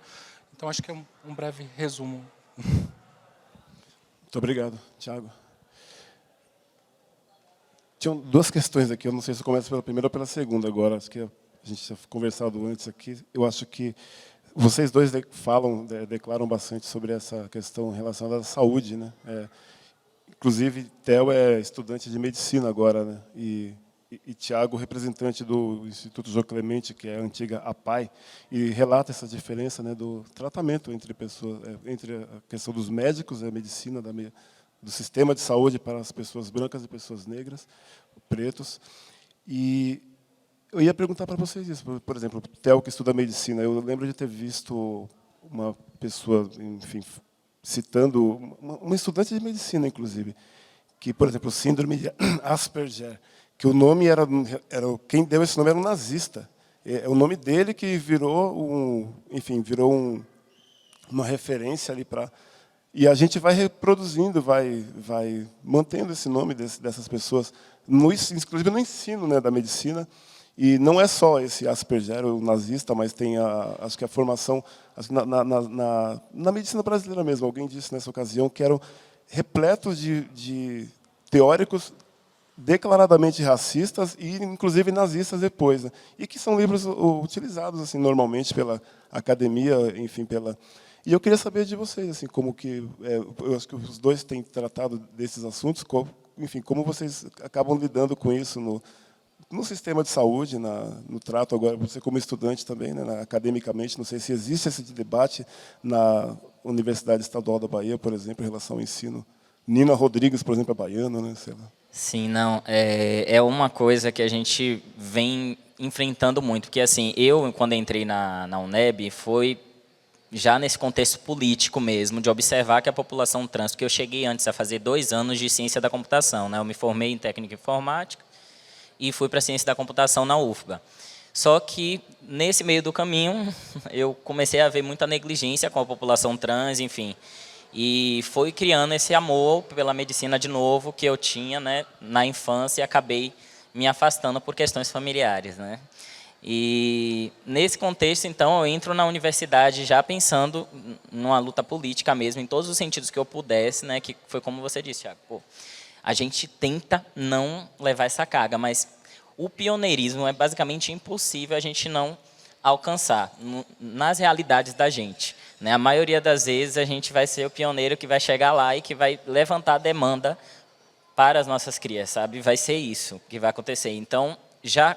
Então, acho que é um breve resumo. Muito obrigado, Thiago. Tinham 2 questões aqui, eu não sei se eu começo pela primeira ou pela segunda agora, acho que a gente tinha conversado antes aqui. Eu acho que vocês dois declaram bastante sobre essa questão relacionada à saúde, né? Inclusive, Theo é estudante de medicina agora, né? E Thiago, representante do Instituto João Clemente, que é a antiga APAI, e relata essa diferença, né, do tratamento entre pessoas, entre a questão dos médicos, a medicina, do sistema de saúde para as pessoas brancas e pessoas negras, pretos. E eu ia perguntar para vocês isso, por exemplo, o Theo, que estuda medicina, eu lembro de ter visto uma pessoa, enfim, citando, uma estudante de medicina, inclusive, que, por exemplo, síndrome de Asperger, que o nome quem deu esse nome era um nazista. É o nome dele que virou uma referência ali para. E a gente vai reproduzindo, vai mantendo esse nome dessas pessoas, inclusive no ensino, né, da medicina. E não é só esse Asperger, o nazista, mas tem acho que a formação na medicina brasileira mesmo. Alguém disse nessa ocasião que eram repletos de teóricos declaradamente racistas e, inclusive, nazistas depois, né? E que são livros utilizados assim normalmente pela academia, enfim, E eu queria saber de vocês, assim, como que eu acho que os dois têm tratado desses assuntos, enfim, como vocês acabam lidando com isso no sistema de saúde, no trato agora, você como estudante também, né, academicamente, não sei se existe esse debate na Universidade Estadual da Bahia, por exemplo, em relação ao ensino. Nina Rodrigues, por exemplo, é baiana, né, sei lá. Sim, não, é uma coisa que a gente vem enfrentando muito, porque assim, eu, quando entrei na UNEB, foi já nesse contexto político mesmo, de observar que a população trans, porque eu cheguei antes a fazer 2 anos de ciência da computação, né, eu me formei em técnica informática e fui para a ciência da computação na UFBA. Só que, nesse meio do caminho, eu comecei a ver muita negligência com a população trans, enfim, e foi criando esse amor pela medicina de novo que eu tinha, né, na infância, e acabei me afastando por questões familiares, né. E nesse contexto, então, eu entro na universidade já pensando numa luta política mesmo, em todos os sentidos que eu pudesse, né, que foi como você disse, Thiago, pô, a gente tenta não levar essa carga, mas o pioneirismo é basicamente impossível a gente não alcançar nas realidades da gente, né? A maioria das vezes a gente vai ser o pioneiro que vai chegar lá e que vai levantar a demanda para as nossas crias, sabe? Vai ser isso que vai acontecer. Então,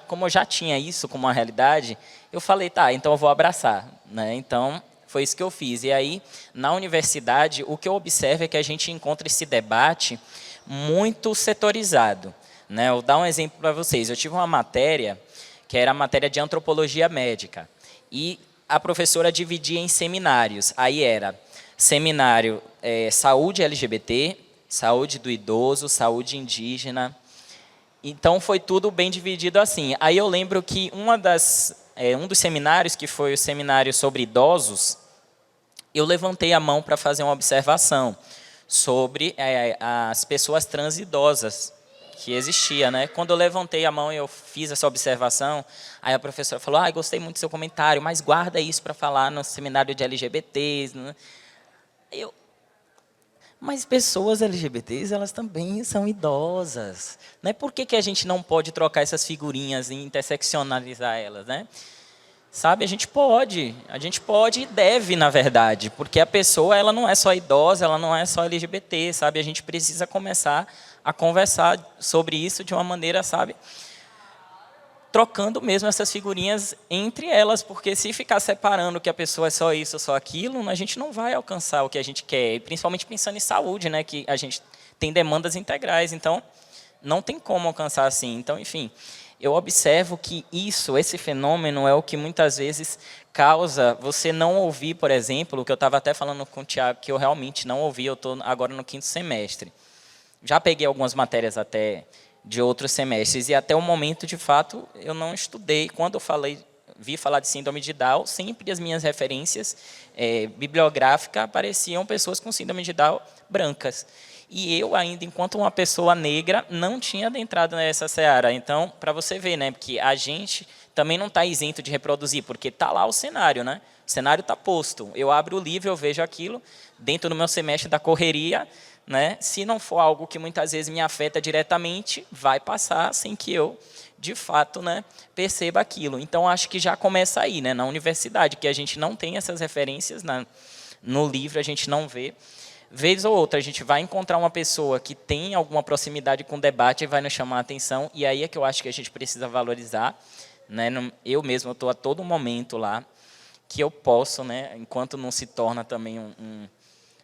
como eu já tinha isso como uma realidade, eu falei, tá, então eu vou abraçar, né? Então, foi isso que eu fiz. E aí, na universidade, o que eu observo é que a gente encontra esse debate muito setorizado, né? Eu vou dar um exemplo para vocês. Eu tive uma matéria, que era a matéria de antropologia médica, e a professora dividia em seminários. Aí era seminário saúde LGBT, saúde do idoso, saúde indígena. Então, foi tudo bem dividido assim. Aí eu lembro que um dos seminários, que foi o seminário sobre idosos, eu levantei a mão para fazer uma observação sobre as pessoas trans idosas que existia, né? Quando eu levantei a mão e eu fiz essa observação, aí a professora falou, gostei muito do seu comentário, mas guarda isso para falar no seminário de LGBTs. Né? Mas pessoas LGBTs, elas também são idosas. Né? Por que a gente não pode trocar essas figurinhas e interseccionalizar elas, né? Sabe, a gente pode e deve, na verdade, porque a pessoa, ela não é só idosa, ela não é só LGBT, sabe? A gente precisa começar a conversar sobre isso de uma maneira, sabe, trocando mesmo essas figurinhas entre elas, porque se ficar separando que a pessoa é só isso, só aquilo, a gente não vai alcançar o que a gente quer, e principalmente pensando em saúde, né, que a gente tem demandas integrais, então não tem como alcançar assim. Então, enfim, eu observo que esse fenômeno é o que muitas vezes causa você não ouvir, por exemplo, o que eu estava até falando com o Thiago, que eu realmente não ouvi, eu estou agora no 5º semestre. Já peguei algumas matérias até de outros semestres, e até o momento, de fato, eu não estudei. Quando eu vi falar de síndrome de Down, sempre as minhas referências bibliográficas apareciam pessoas com síndrome de Down brancas. E eu ainda, enquanto uma pessoa negra, não tinha adentrado nessa seara. Então, para você ver, né, que a gente também não está isento de reproduzir, porque está lá o cenário, né? O cenário está posto. Eu abro o livro, eu vejo aquilo, dentro do meu semestre da correria, né? Se não for algo que muitas vezes me afeta diretamente, vai passar sem que eu, de fato, né, perceba aquilo. Então, acho que já começa aí, né, na universidade, que a gente não tem essas referências, no livro a gente não vê. Vez ou outra, a gente vai encontrar uma pessoa que tem alguma proximidade com o debate e vai nos chamar a atenção, e aí é que eu acho que a gente precisa valorizar. Né? Eu mesmo estou a todo momento lá, que eu posso, né, enquanto não se torna também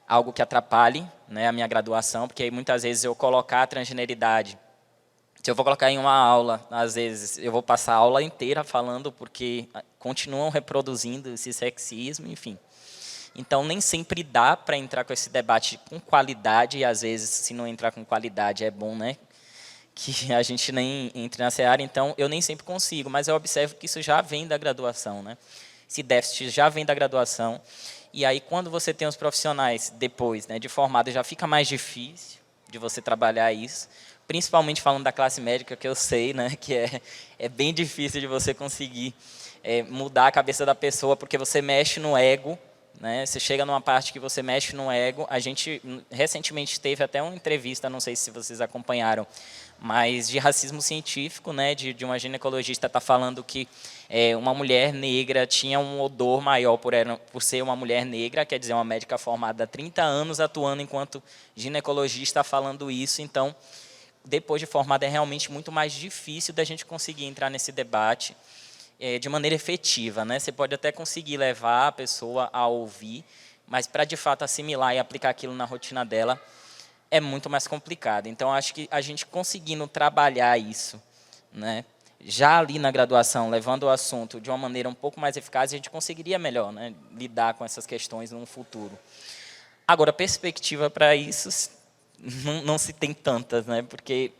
algo que atrapalhe, né, a minha graduação, porque aí, muitas vezes eu colocar a transgeneridade, se eu vou colocar em uma aula, às vezes eu vou passar a aula inteira falando, porque continuam reproduzindo esse sexismo, enfim. Então, nem sempre dá para entrar com esse debate com qualidade, e às vezes, se não entrar com qualidade, é bom, né, que a gente nem entre na seara. Então, eu nem sempre consigo, mas eu observo que isso já vem da graduação, né? Esse déficit já vem da graduação, e aí, quando você tem os profissionais depois, né, de formado, já fica mais difícil de você trabalhar isso, principalmente falando da classe médica, que eu sei, né, que é bem difícil de você conseguir mudar a cabeça da pessoa, porque você mexe no ego, né? Você chega numa parte que você mexe no ego. A gente recentemente teve até uma entrevista, não sei se vocês acompanharam, mas de racismo científico, né? De uma ginecologista tá falando que uma mulher negra tinha um odor maior por ser uma mulher negra, quer dizer, uma médica formada há 30 anos atuando enquanto ginecologista falando isso. Então, depois de formada, é realmente muito mais difícil da gente conseguir entrar nesse debate de maneira efetiva, né? Você pode até conseguir levar a pessoa a ouvir, mas para de fato assimilar e aplicar aquilo na rotina dela é muito mais complicado. Então, acho que a gente conseguindo trabalhar isso, né, já ali na graduação, levando o assunto de uma maneira um pouco mais eficaz, a gente conseguiria melhor, né, lidar com essas questões no futuro. Agora, perspectiva para isso não se tem tantas, né, porque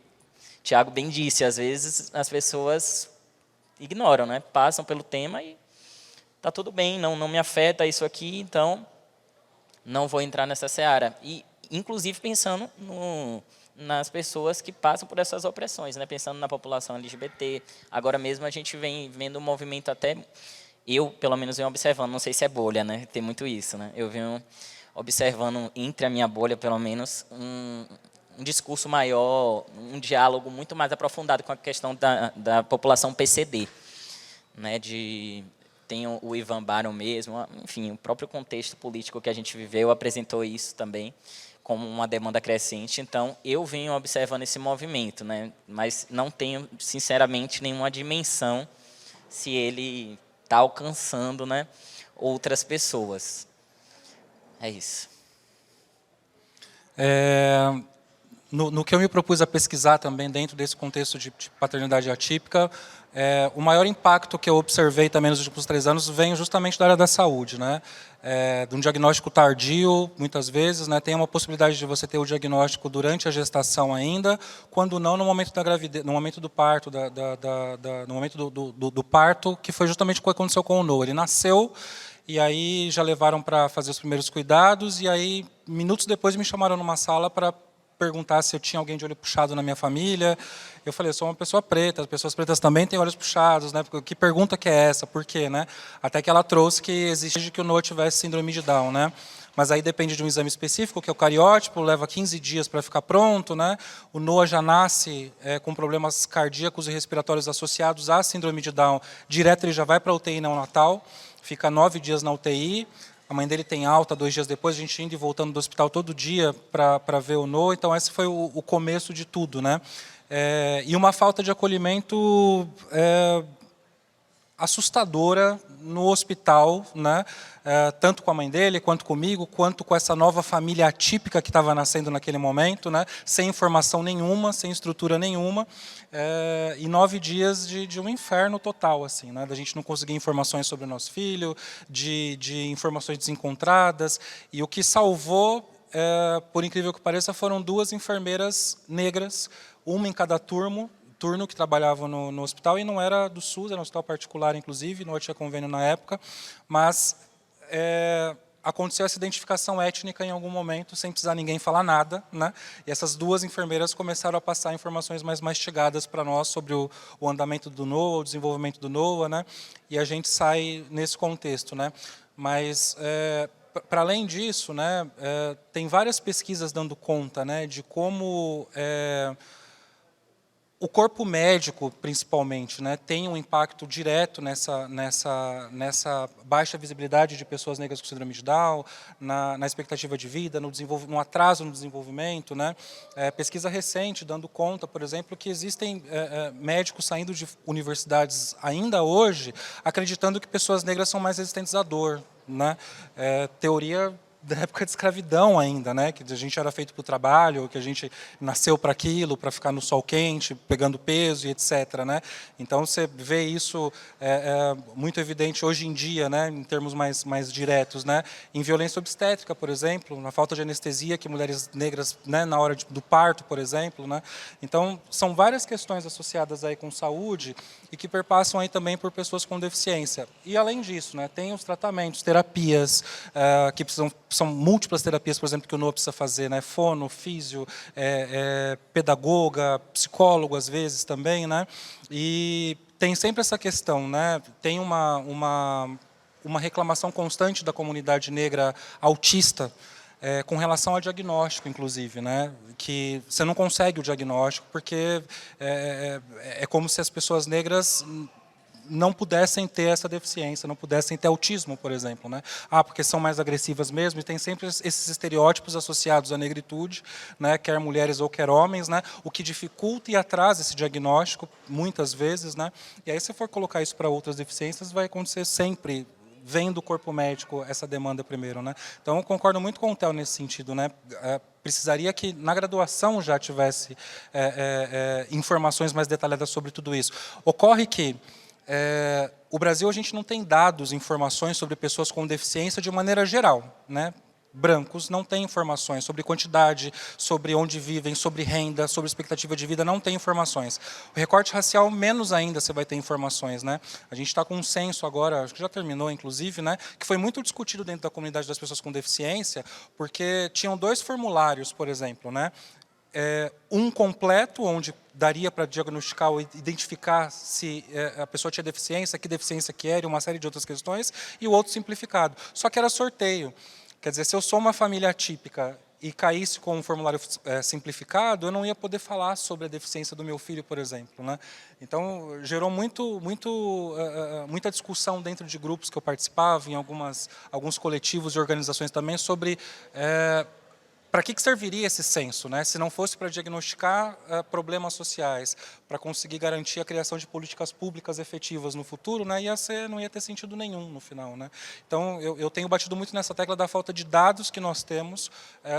Tiago bem disse, às vezes as pessoas ignoram, né? Passam pelo tema e tá tudo bem, não me afeta isso aqui, então não vou entrar nessa seara. E, inclusive, pensando nas pessoas que passam por essas opressões, né? Pensando na população LGBT. Agora mesmo a gente vem vendo um movimento até, eu, pelo menos, venho observando, não sei se é bolha, né? Tem muito isso, né? Eu venho observando, entre a minha bolha, pelo menos, um discurso maior, um diálogo muito mais aprofundado com a questão da população PCD. Né, tem o Ivan Baron mesmo, enfim, o próprio contexto político que a gente viveu apresentou isso também como uma demanda crescente. Então, eu venho observando esse movimento, né, mas não tenho, sinceramente, nenhuma dimensão se ele está alcançando, né, outras pessoas. É isso. No que eu me propus a pesquisar também dentro desse contexto de paternidade atípica, o maior impacto que eu observei também nos últimos 3 anos vem justamente da área da saúde, né? De um diagnóstico tardio, muitas vezes, né? Tem uma possibilidade de você ter o diagnóstico durante a gestação ainda, quando não no momento da gravidez, no momento do parto, no momento do parto, que foi justamente o que aconteceu com o Noah. Ele nasceu e aí já levaram para fazer os primeiros cuidados e aí minutos depois me chamaram numa sala para perguntar se eu tinha alguém de olho puxado na minha família. Eu falei, eu sou uma pessoa preta, as pessoas pretas também têm olhos puxados, né? Que pergunta que é essa? Por quê, né? Até que ela trouxe que existe que o Noah tivesse síndrome de Down, né? Mas aí depende de um exame específico, que é o cariótipo, leva 15 dias para ficar pronto, né? O Noah já nasce com problemas cardíacos e respiratórios associados à síndrome de Down. Direto ele já vai para a UTI neonatal, fica 9 dias na UTI. A mãe dele tem alta 2 dias depois, a gente indo e voltando do hospital todo dia para ver o Noah. Então, esse foi o começo de tudo, né? E uma falta de acolhimento assustadora no hospital, né? Tanto com a mãe dele, quanto comigo, quanto com essa nova família atípica que estava nascendo naquele momento, né? Sem informação nenhuma, sem estrutura nenhuma, e 9 dias de um inferno total, assim, né? Da gente não conseguir informações sobre o nosso filho, de informações desencontradas, e o que salvou, por incrível que pareça, foram 2 enfermeiras negras, uma em cada turno que trabalhavam no hospital, e não era do SUS, era um hospital particular, inclusive, não tinha convênio na época, mas aconteceu essa identificação étnica em algum momento, sem precisar ninguém falar nada, né? E essas 2 enfermeiras começaram a passar informações mais mastigadas para nós sobre o andamento do Noah, o desenvolvimento do Noah, né? E a gente sai nesse contexto, né? Mas para além disso, né, tem várias pesquisas dando conta, né, de como o corpo médico, principalmente, né, tem um impacto direto nessa baixa visibilidade de pessoas negras com síndrome de Down, na expectativa de vida, no atraso no desenvolvimento, né. Pesquisa recente dando conta, por exemplo, que existem médicos saindo de universidades ainda hoje, acreditando que pessoas negras são mais resistentes à dor, né. Teoria da época de escravidão ainda, né? Que a gente era feito para o trabalho, que a gente nasceu para aquilo, para ficar no sol quente, pegando peso e etc. Né? Então, você vê isso muito evidente hoje em dia, né? Em termos mais diretos. Né? Em violência obstétrica, por exemplo, na falta de anestesia que mulheres negras, né, na hora do parto, por exemplo. Né? Então, são várias questões associadas aí com saúde e que perpassam aí também por pessoas com deficiência. E, além disso, né, tem os tratamentos, terapias, que são múltiplas terapias, por exemplo, que o Noah precisa fazer, né? Fono, físio, pedagoga, psicólogo, às vezes, também, né? E tem sempre essa questão, né? Tem um uma reclamação constante da comunidade negra autista, com relação ao diagnóstico, inclusive, né? Que você não consegue o diagnóstico porque é como se as pessoas negras não pudessem ter essa deficiência, não pudessem ter autismo, por exemplo, né? Porque são mais agressivas mesmo, e tem sempre esses estereótipos associados à negritude, né? Quer mulheres ou quer homens, né? O que dificulta e atrasa esse diagnóstico, muitas vezes, né? E aí, se for colocar isso para outras deficiências, vai acontecer sempre, vem do corpo médico essa demanda primeiro, né? Então, eu concordo muito com o Theo nesse sentido, né? Precisaria que na graduação já tivesse informações mais detalhadas sobre tudo isso. Ocorre que o Brasil, a gente não tem dados, informações sobre pessoas com deficiência de maneira geral, né? Brancos não têm informações sobre quantidade, sobre onde vivem, sobre renda, sobre expectativa de vida, não tem informações. O recorte racial, menos ainda você vai ter informações, né? A gente está com um censo agora, acho que já terminou, inclusive, né? Que foi muito discutido dentro da comunidade das pessoas com deficiência, porque tinham 2 formulários, por exemplo, né? Um completo, onde daria para diagnosticar ou identificar se a pessoa tinha deficiência, que deficiência que era, e uma série de outras questões, e o outro simplificado. Só que era sorteio. Quer dizer, se eu sou uma família atípica e caísse com um formulário simplificado, eu não ia poder falar sobre a deficiência do meu filho, por exemplo, né? Então, gerou muita discussão dentro de grupos que eu participava, em alguns coletivos e organizações também, sobre para que serviria esse censo, né? Se não fosse para diagnosticar problemas sociais, para conseguir garantir a criação de políticas públicas efetivas no futuro, né? Não ia ter sentido nenhum no final, né? Então, eu tenho batido muito nessa tecla da falta de dados que nós temos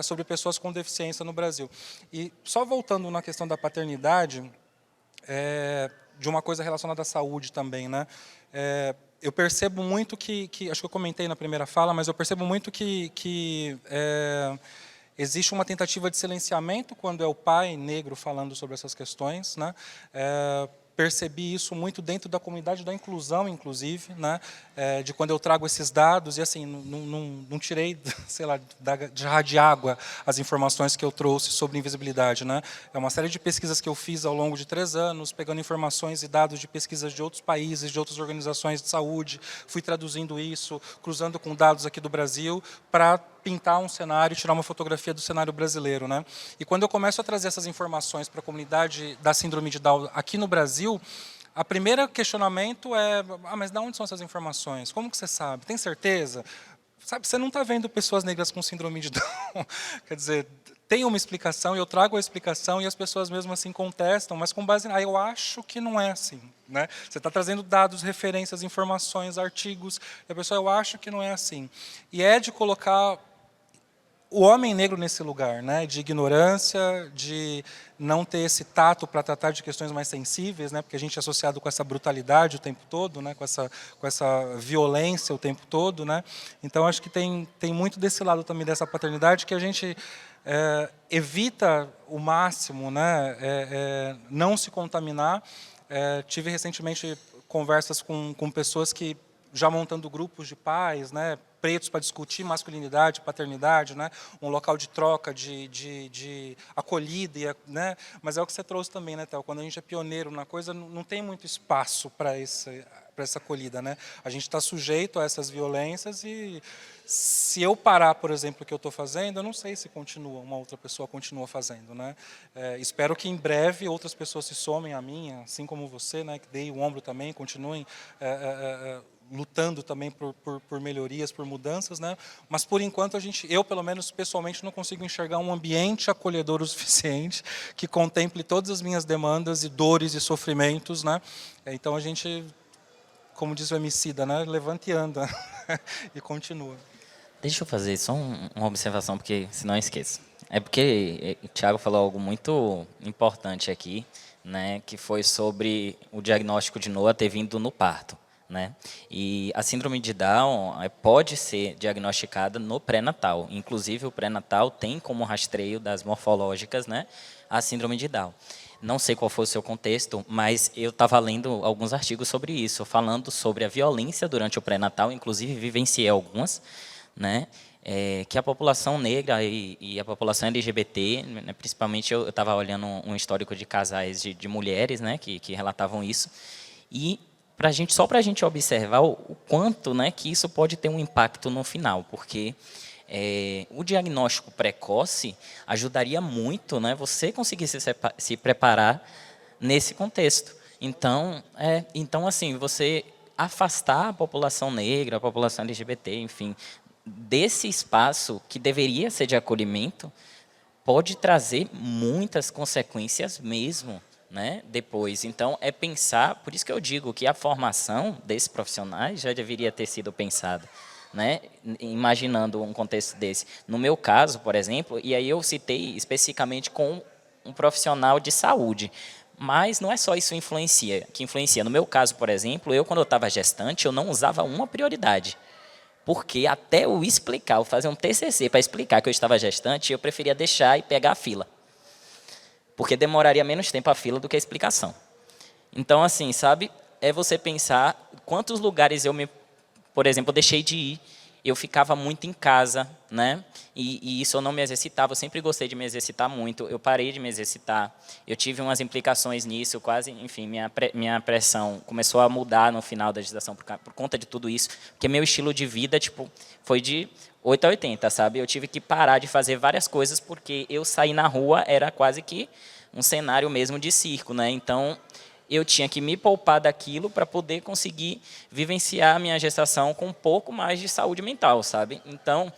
sobre pessoas com deficiência no Brasil. E só voltando na questão da paternidade, de uma coisa relacionada à saúde também, né? Eu percebo muito que acho que eu comentei na primeira fala, mas eu percebo muito que existe uma tentativa de silenciamento quando é o pai negro falando sobre essas questões, né? Percebi isso muito dentro da comunidade da inclusão, inclusive, né? De quando eu trago esses dados, e assim, não tirei, sei lá, de jarra de água as informações que eu trouxe sobre invisibilidade, né? É uma série de pesquisas que eu fiz ao longo de 3 anos, pegando informações e dados de pesquisas de outros países, de outras organizações de saúde, fui traduzindo isso, cruzando com dados aqui do Brasil, para pintar um cenário, tirar uma fotografia do cenário brasileiro, né? E quando eu começo a trazer essas informações para a comunidade da síndrome de Down aqui no Brasil, a primeira questionamento é: mas de onde são essas informações? Como que você sabe? Tem certeza? Sabe, você não está vendo pessoas negras com síndrome de Down? Quer dizer, tem uma explicação, e eu trago a explicação, e as pessoas mesmo assim contestam, mas com base eu acho que não é assim, né? Você está trazendo dados, referências, informações, artigos, e a pessoa, eu acho que não é assim. E é de colocar o homem negro nesse lugar, né, de ignorância, de não ter esse tato para tratar de questões mais sensíveis, né, porque a gente é associado com essa brutalidade o tempo todo, né, com essa violência o tempo todo, né. Então acho que tem muito desse lado também dessa paternidade que a gente evita o máximo, né, não se contaminar. Tive recentemente conversas com pessoas que já montando grupos de pais, né, pretos para discutir masculinidade, paternidade, né, um local de troca, de acolhida, né, mas é o que você trouxe também, né, Theo? Quando a gente é pioneiro na coisa, não tem muito espaço para essa acolhida, né? A gente está sujeito a essas violências e se eu parar, por exemplo, o que eu estou fazendo, eu não sei se uma outra pessoa continua fazendo, né? Espero que em breve outras pessoas se somem a mim, assim como você, né, que dei o ombro também, continuem lutando também por melhorias, por mudanças, né? Mas por enquanto eu pelo menos pessoalmente não consigo enxergar um ambiente acolhedor o suficiente que contemple todas as minhas demandas e dores e sofrimentos, né? Então a gente, como diz o Emicida, né, levanta e anda e continua. Deixa eu fazer só uma observação, porque senão eu esqueço. É porque o Thiago falou algo muito importante aqui, né, que foi sobre o diagnóstico de Noah ter vindo no parto, né? E a síndrome de Down pode ser diagnosticada no pré-natal. Inclusive, o pré-natal tem como rastreio das morfológicas, né, a síndrome de Down. Não sei qual foi o seu contexto, mas eu estava lendo alguns artigos sobre isso, falando sobre a violência durante o pré-natal, inclusive vivenciei algumas, né? Que a população negra e a população LGBT, né, principalmente eu estava olhando um histórico de casais de mulheres, né, que relatavam isso, e só para a gente observar o quanto, né, que isso pode ter um impacto no final, porque o diagnóstico precoce ajudaria muito, né, você conseguir se preparar nesse contexto. Então, assim, você afastar a população negra, a população LGBT, enfim, desse espaço que deveria ser de acolhimento, pode trazer muitas consequências mesmo, né, depois. Então, é pensar, por isso que eu digo que a formação desses profissionais já deveria ter sido pensada, né, imaginando um contexto desse. No meu caso, por exemplo, e aí eu citei especificamente com um profissional de saúde, mas não é só isso que influencia. No meu caso, por exemplo, quando eu estava gestante, eu não usava uma prioridade. Porque até eu explicar, eu fazer um TCC para explicar que eu estava gestante, eu preferia deixar e pegar a fila. Porque demoraria menos tempo a fila do que a explicação. Então, assim, sabe, é você pensar quantos lugares por exemplo, eu deixei de ir, eu ficava muito em casa, né? E isso eu não me exercitava, eu sempre gostei de me exercitar muito, eu parei de me exercitar, eu tive umas implicações nisso, quase, enfim, minha pressão começou a mudar no final da gestação por conta de tudo isso, porque meu estilo de vida, tipo, foi de 8 a 80, sabe? Eu tive que parar de fazer várias coisas, porque eu sair na rua era quase que um cenário mesmo de circo, né? Então, eu tinha que me poupar daquilo para poder conseguir vivenciar a minha gestação com um pouco mais de saúde mental, sabe? Então,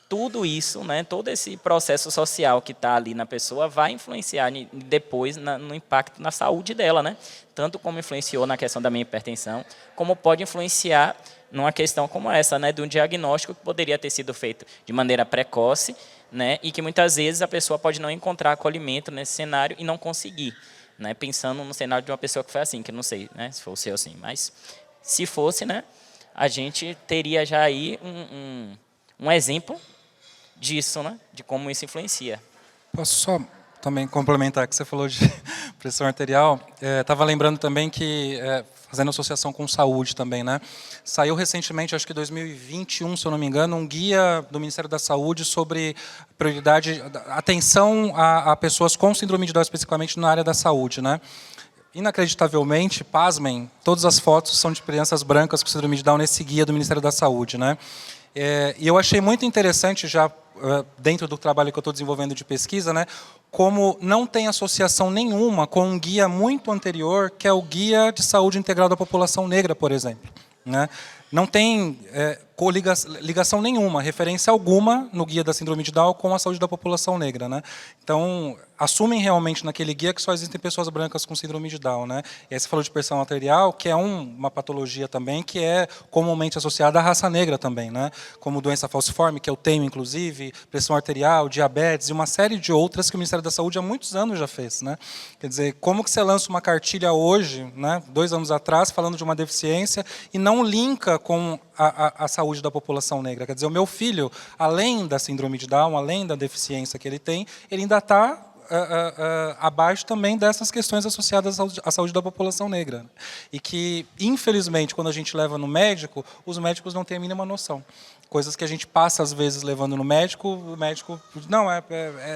tudo isso, né, todo esse processo social que está ali na pessoa vai influenciar depois no impacto na saúde dela, né? Tanto como influenciou na questão da minha hipertensão, como pode influenciar numa questão como essa, né, de um diagnóstico que poderia ter sido feito de maneira precoce, né, e que muitas vezes a pessoa pode não encontrar acolhimento nesse cenário e não conseguir, né, pensando no cenário de uma pessoa que foi assim, que não sei, né, se fosse eu assim, mas se fosse, né, a gente teria já aí um exemplo disso, né, de como isso influencia. Posso só também complementar que você falou de pressão arterial? Estava lembrando também que, fazendo associação com saúde também, né? Saiu recentemente, acho que 2021, se eu não me engano, um guia do Ministério da Saúde sobre prioridade, atenção a pessoas com síndrome de Down, especificamente na área da saúde, né? Inacreditavelmente, pasmem, todas as fotos são de crianças brancas com síndrome de Down nesse guia do Ministério da Saúde, né? E eu achei muito interessante, já dentro do trabalho que eu estou desenvolvendo de pesquisa, né, como não tem associação nenhuma com um guia muito anterior, que é o Guia de Saúde Integral da População Negra, por exemplo, né? Não tem ligação nenhuma, referência alguma no guia da síndrome de Down com a saúde da população negra, né? Então, assumem realmente naquele guia que só existem pessoas brancas com síndrome de Down, né? E aí você falou de pressão arterial, que é uma patologia também que é comumente associada à raça negra também, né? Como doença falciforme, que eu tenho, inclusive, pressão arterial, diabetes e uma série de outras que o Ministério da Saúde há muitos anos já fez, né? Quer dizer, como que você lança uma cartilha hoje, né, 2 anos atrás, falando de uma deficiência e não linka com a saúde da população negra? Quer dizer, o meu filho, além da síndrome de Down, além da deficiência que ele tem, ele ainda está abaixo também dessas questões associadas à saúde da população negra. E que, infelizmente, quando a gente leva no médico, os médicos não têm a mínima noção. Coisas que a gente passa, às vezes, levando no médico, o médico, não, é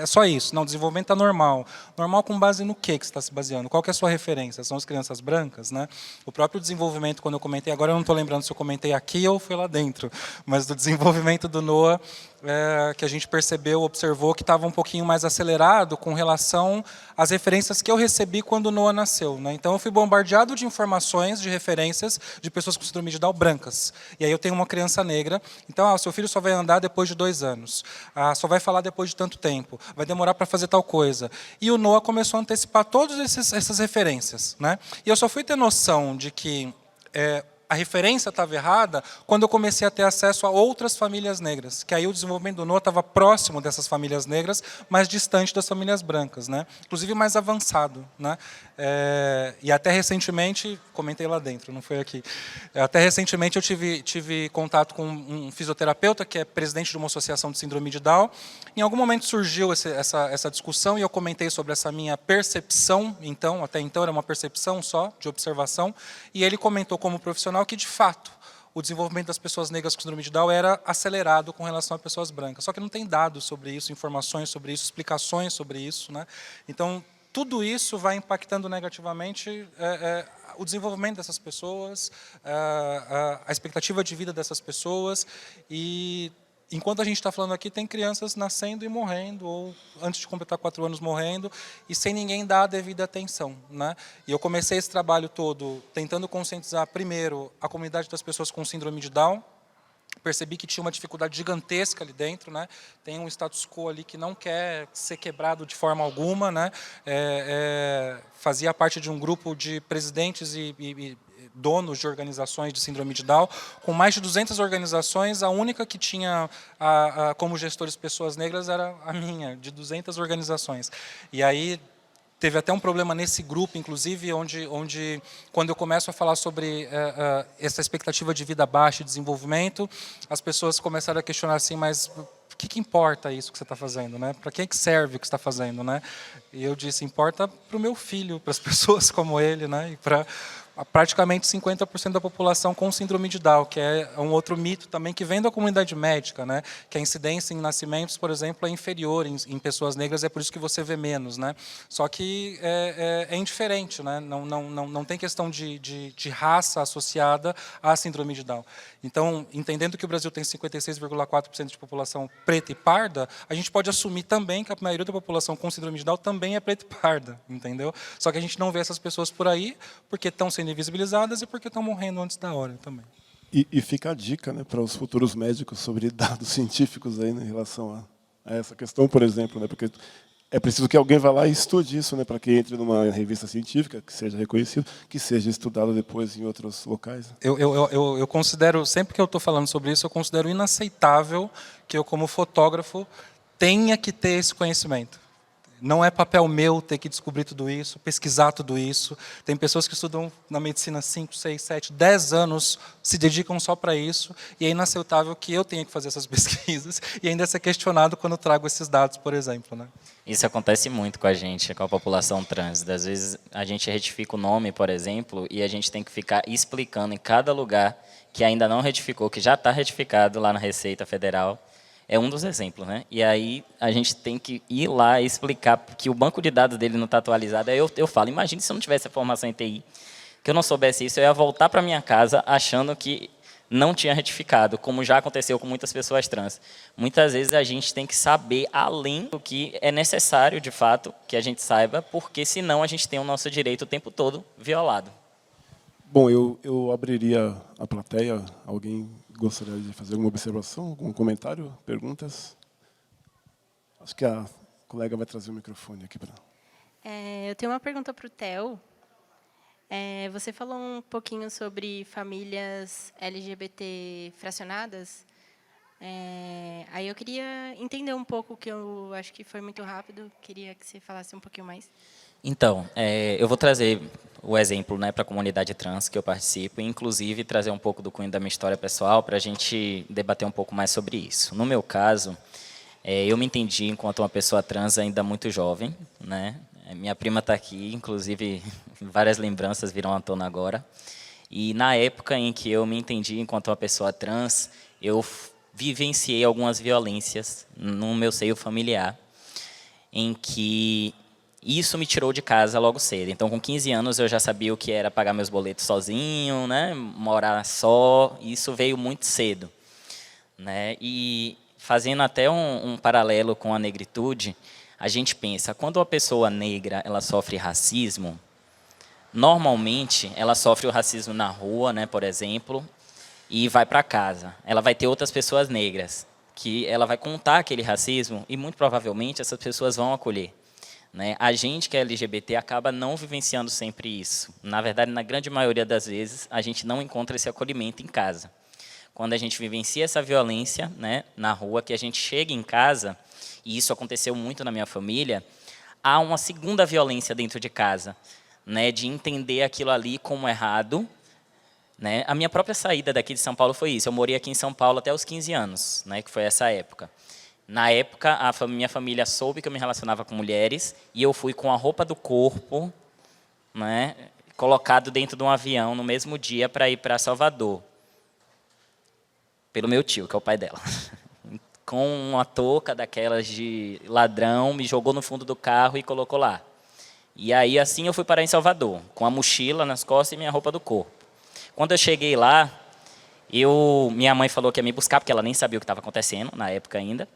só isso, não, o desenvolvimento está normal. Normal com base no que você está se baseando? Qual que é a sua referência? São as crianças brancas, né? O próprio desenvolvimento, quando eu comentei, agora eu não estou lembrando se eu comentei aqui ou foi lá dentro, mas do desenvolvimento do NOA, que a gente percebeu, observou que estava um pouquinho mais acelerado com relação às referências que eu recebi quando o NOA nasceu, né? Então eu fui bombardeado de informações, de referências de pessoas com síndrome de Down brancas. E aí eu tenho uma criança negra, então seu filho só vai andar depois de 2 anos, só vai falar depois de tanto tempo, vai demorar para fazer tal coisa. E o NOA começou a antecipar todas essas referências, né? E eu só fui ter noção de que a referência estava errada quando eu comecei a ter acesso a outras famílias negras, que aí o desenvolvimento do NOA estava próximo dessas famílias negras, mas distante das famílias brancas, né? Inclusive mais avançado, né? E até recentemente, comentei lá dentro, não foi aqui, até recentemente eu tive contato com um fisioterapeuta que é presidente de uma associação de síndrome de Down. Em algum momento surgiu essa discussão e eu comentei sobre essa minha percepção, até então era uma percepção só, de observação, e ele comentou como profissional que, de fato, o desenvolvimento das pessoas negras com síndrome de Down era acelerado com relação a pessoas brancas. Só que não tem dados sobre isso, informações sobre isso, explicações sobre isso, né? Então, tudo isso vai impactando negativamente o desenvolvimento dessas pessoas, a expectativa de vida dessas pessoas. E enquanto a gente está falando aqui, tem crianças nascendo e morrendo, ou antes de completar 4 anos morrendo, e sem ninguém dar a devida atenção, né? E eu comecei esse trabalho todo tentando conscientizar, primeiro, a comunidade das pessoas com síndrome de Down. Percebi que tinha uma dificuldade gigantesca ali dentro, né? Tem um status quo ali que não quer ser quebrado de forma alguma, né? Fazia parte de um grupo de presidentes e donos de organizações de síndrome de Down, com mais de 200 organizações. A única que tinha como gestores pessoas negras era a minha, de 200 organizações. E aí teve até um problema nesse grupo, inclusive, onde quando eu começo a falar sobre essa expectativa de vida baixa e desenvolvimento, as pessoas começaram a questionar assim, mas o que importa isso que você está fazendo, né? Para quem que serve o que você está fazendo, né? E eu disse, importa para o meu filho, para as pessoas como ele, né? E para praticamente 50% da população com síndrome de Down, que é um outro mito também que vem da comunidade médica, né? Que a incidência em nascimentos, por exemplo, é inferior em pessoas negras, é por isso que você vê menos, né? Só que é indiferente, né? Não tem questão de raça associada à síndrome de Down. Então, entendendo que o Brasil tem 56,4% de população preta e parda, a gente pode assumir também que a maioria da população com síndrome de Down também é preta e parda, entendeu? Só que a gente não vê essas pessoas por aí porque estão sendo invisibilizadas e porque estão morrendo antes da hora também. E fica a dica, né, para os futuros médicos sobre dados científicos aí, né, em relação a essa questão, por exemplo, né, porque é preciso que alguém vá lá e estude isso, né, para que entre numa revista científica, que seja reconhecido, que seja estudado depois em outros locais. Eu considero, sempre que eu estou falando sobre isso, eu considero inaceitável que eu, como fotógrafo, tenha que ter esse conhecimento. Não é papel meu ter que descobrir tudo isso, pesquisar tudo isso. Tem pessoas que estudam na medicina 5, 6, 7, 10 anos, se dedicam só para isso, e é inaceitável que eu tenha que fazer essas pesquisas e ainda ser questionado quando trago esses dados, por exemplo, né? Isso acontece muito com a gente, com a população trans. Às vezes a gente retifica o nome, por exemplo, e a gente tem que ficar explicando em cada lugar que ainda não retificou, que já está retificado lá na Receita Federal. É um dos exemplos, né? E aí a gente tem que ir lá e explicar que o banco de dados dele não está atualizado. Aí eu falo, imagine se eu não tivesse a formação em TI, que eu não soubesse isso, eu ia voltar para minha casa achando que não tinha retificado, como já aconteceu com muitas pessoas trans. Muitas vezes a gente tem que saber além do que é necessário, de fato, que a gente saiba, porque senão a gente tem o nosso direito o tempo todo violado. Bom, eu abriria a plateia. Alguém gostaria de fazer alguma observação, algum comentário, perguntas? Acho que a colega vai trazer o microfone aqui para... Eu tenho uma pergunta para o Theo. Você falou um pouquinho sobre famílias LGBT fracionadas. Aí eu queria entender um pouco, que eu acho que foi muito rápido. Queria que você falasse um pouquinho mais. Então, eu vou trazer o exemplo, né, para a comunidade trans que eu participo, e inclusive trazer um pouco do cunho da minha história pessoal para a gente debater um pouco mais sobre isso. No meu caso, eu me entendi enquanto uma pessoa trans ainda muito jovem, né? Minha prima está aqui, inclusive várias lembranças virão à tona agora. E na época em que eu me entendi enquanto uma pessoa trans, eu vivenciei algumas violências no meu seio familiar, em que isso me tirou de casa logo cedo. Então, com 15 anos, eu já sabia o que era pagar meus boletos sozinho, né? Morar só. Isso veio muito cedo, né? E fazendo até um paralelo com a negritude, a gente pensa, quando uma pessoa negra ela sofre racismo, normalmente ela sofre o racismo na rua, né, por exemplo, e vai para casa. Ela vai ter outras pessoas negras, que ela vai contar aquele racismo e muito provavelmente essas pessoas vão acolher. Né? A gente que é LGBT acaba não vivenciando sempre isso. Na verdade, na grande maioria das vezes, a gente não encontra esse acolhimento em casa. Quando a gente vivencia essa violência, né, na rua, que a gente chega em casa, e isso aconteceu muito na minha família, há uma segunda violência dentro de casa, né, de entender aquilo ali como errado. Né? A minha própria saída daqui de São Paulo foi isso. Eu morei aqui em São Paulo até os 15 anos, né, que foi essa época. Na época, minha família soube que eu me relacionava com mulheres e eu fui com a roupa do corpo, né, colocado dentro de um avião no mesmo dia para ir para Salvador. Pelo meu tio, que é o pai dela. Com uma touca daquelas de ladrão, me jogou no fundo do carro e colocou lá. E aí, assim, eu fui parar em Salvador, com a mochila nas costas e minha roupa do corpo. Quando eu cheguei lá, minha mãe falou que ia me buscar, porque ela nem sabia o que estava acontecendo, na época ainda.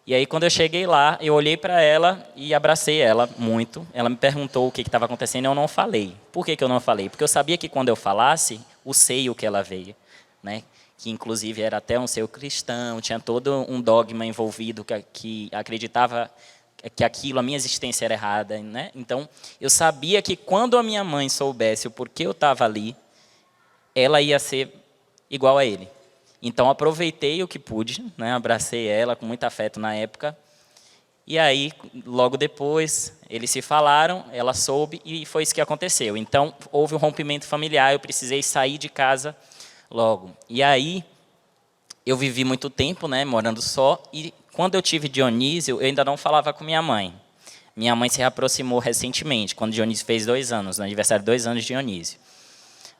E aí, quando eu cheguei lá, eu olhei para ela e abracei ela muito. Ela me perguntou o que estava acontecendo e eu não falei. Por que eu não falei? Porque eu sabia que quando eu falasse, o seio que ela veio, né? Que inclusive era até um seio cristão, tinha todo um dogma envolvido que acreditava que aquilo, a minha existência era errada, né? Então, eu sabia que quando a minha mãe soubesse o porquê eu estava ali, ela ia ser igual a ele. Então, aproveitei o que pude, né? Abracei ela com muito afeto na época. E aí, logo depois, eles se falaram, ela soube e foi isso que aconteceu. Então, houve um rompimento familiar, eu precisei sair de casa logo. E aí, eu vivi muito tempo, né, morando só, e quando eu tive Dionísio, eu ainda não falava com minha mãe. Minha mãe se aproximou recentemente, quando Dionísio fez 2 anos, no aniversário de 2 anos de Dionísio.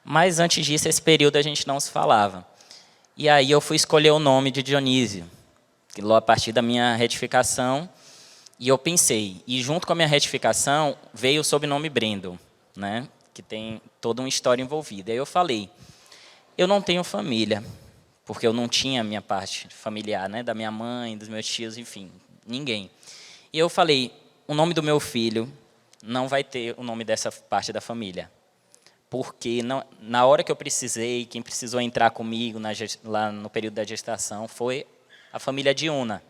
Mas antes disso, esse período a gente não se falava. E aí eu fui escolher o nome de Dionísio, a partir da minha retificação, e eu pensei, e junto com a minha retificação, veio o sobrenome Brendel, né, que tem toda uma história envolvida. Aí eu falei, eu não tenho família, porque eu não tinha a minha parte familiar, né, da minha mãe, dos meus tios, enfim, ninguém. E eu falei, o nome do meu filho não vai ter o nome dessa parte da família. Porque na hora que eu precisei, quem precisou entrar comigo lá no período da gestação foi a família Diuna.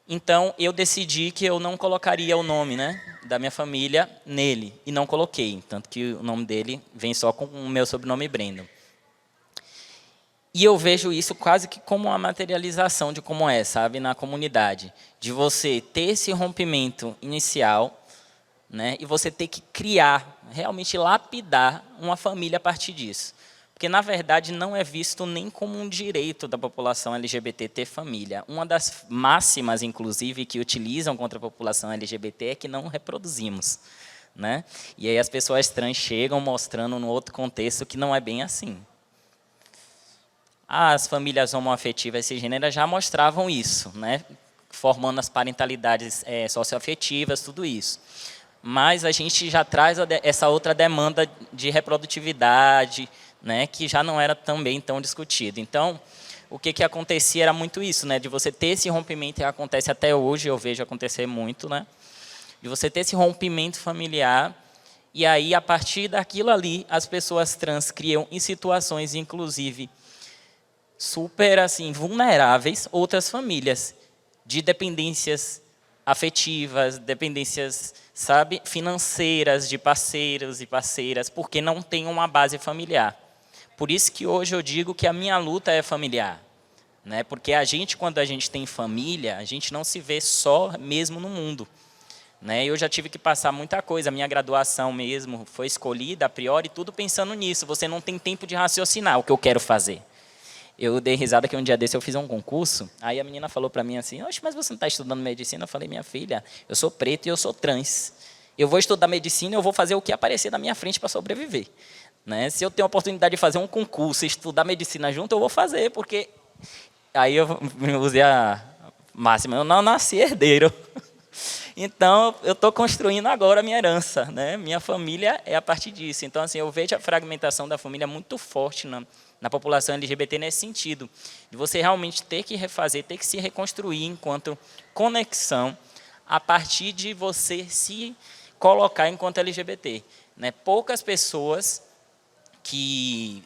Então, eu decidi que eu não colocaria o nome, né, da minha família nele, e não coloquei, tanto que o nome dele vem só com o meu sobrenome Brendel. E eu vejo isso quase que como uma materialização de como é, sabe, na comunidade, de você ter esse rompimento inicial, né, e você ter que criar, realmente lapidar uma família a partir disso. Porque, na verdade, não é visto nem como um direito da população LGBT ter família. Uma das máximas, inclusive, que utilizam contra a população LGBT é que não reproduzimos, né? E aí as pessoas trans chegam mostrando, no outro contexto, que não é bem assim. As famílias homoafetivas cisgêneras já mostravam isso, né, formando as parentalidades socioafetivas, tudo isso. Mas a gente já traz essa outra demanda de reprodutividade, né, que já não era também tão discutido. Então, o que acontecia era muito isso, né, de você ter esse rompimento, que acontece até hoje, eu vejo acontecer muito, né, de você ter esse rompimento familiar, e aí, a partir daquilo ali, as pessoas trans criam em situações, inclusive, super assim, vulneráveis, outras famílias, de dependências afetivas, dependências, sabe, financeiras, de parceiros e parceiras, porque não tem uma base familiar. Por isso que hoje eu digo que a minha luta é familiar, né? Porque a gente, quando a gente tem família, a gente não se vê só mesmo no mundo, né? Eu já tive que passar muita coisa, a minha graduação mesmo foi escolhida a priori, tudo pensando nisso, você não tem tempo de raciocinar o que eu quero fazer. Eu dei risada que um dia desse eu fiz um concurso, aí a menina falou para mim assim, oxe, mas você não está estudando medicina? Eu falei, minha filha, eu sou preto e eu sou trans. Eu vou estudar medicina e eu vou fazer o que aparecer na minha frente para sobreviver. Né? Se eu tenho a oportunidade de fazer um concurso e estudar medicina junto, eu vou fazer, porque... Aí eu usei a máxima, eu não nasci herdeiro. Então, eu estou construindo agora a minha herança, né? Minha família é a partir disso. Então, assim, eu vejo a fragmentação da família muito forte na população LGBT nesse sentido, de você realmente ter que refazer, ter que se reconstruir enquanto conexão, a partir de você se colocar enquanto LGBT. Né? Poucas pessoas que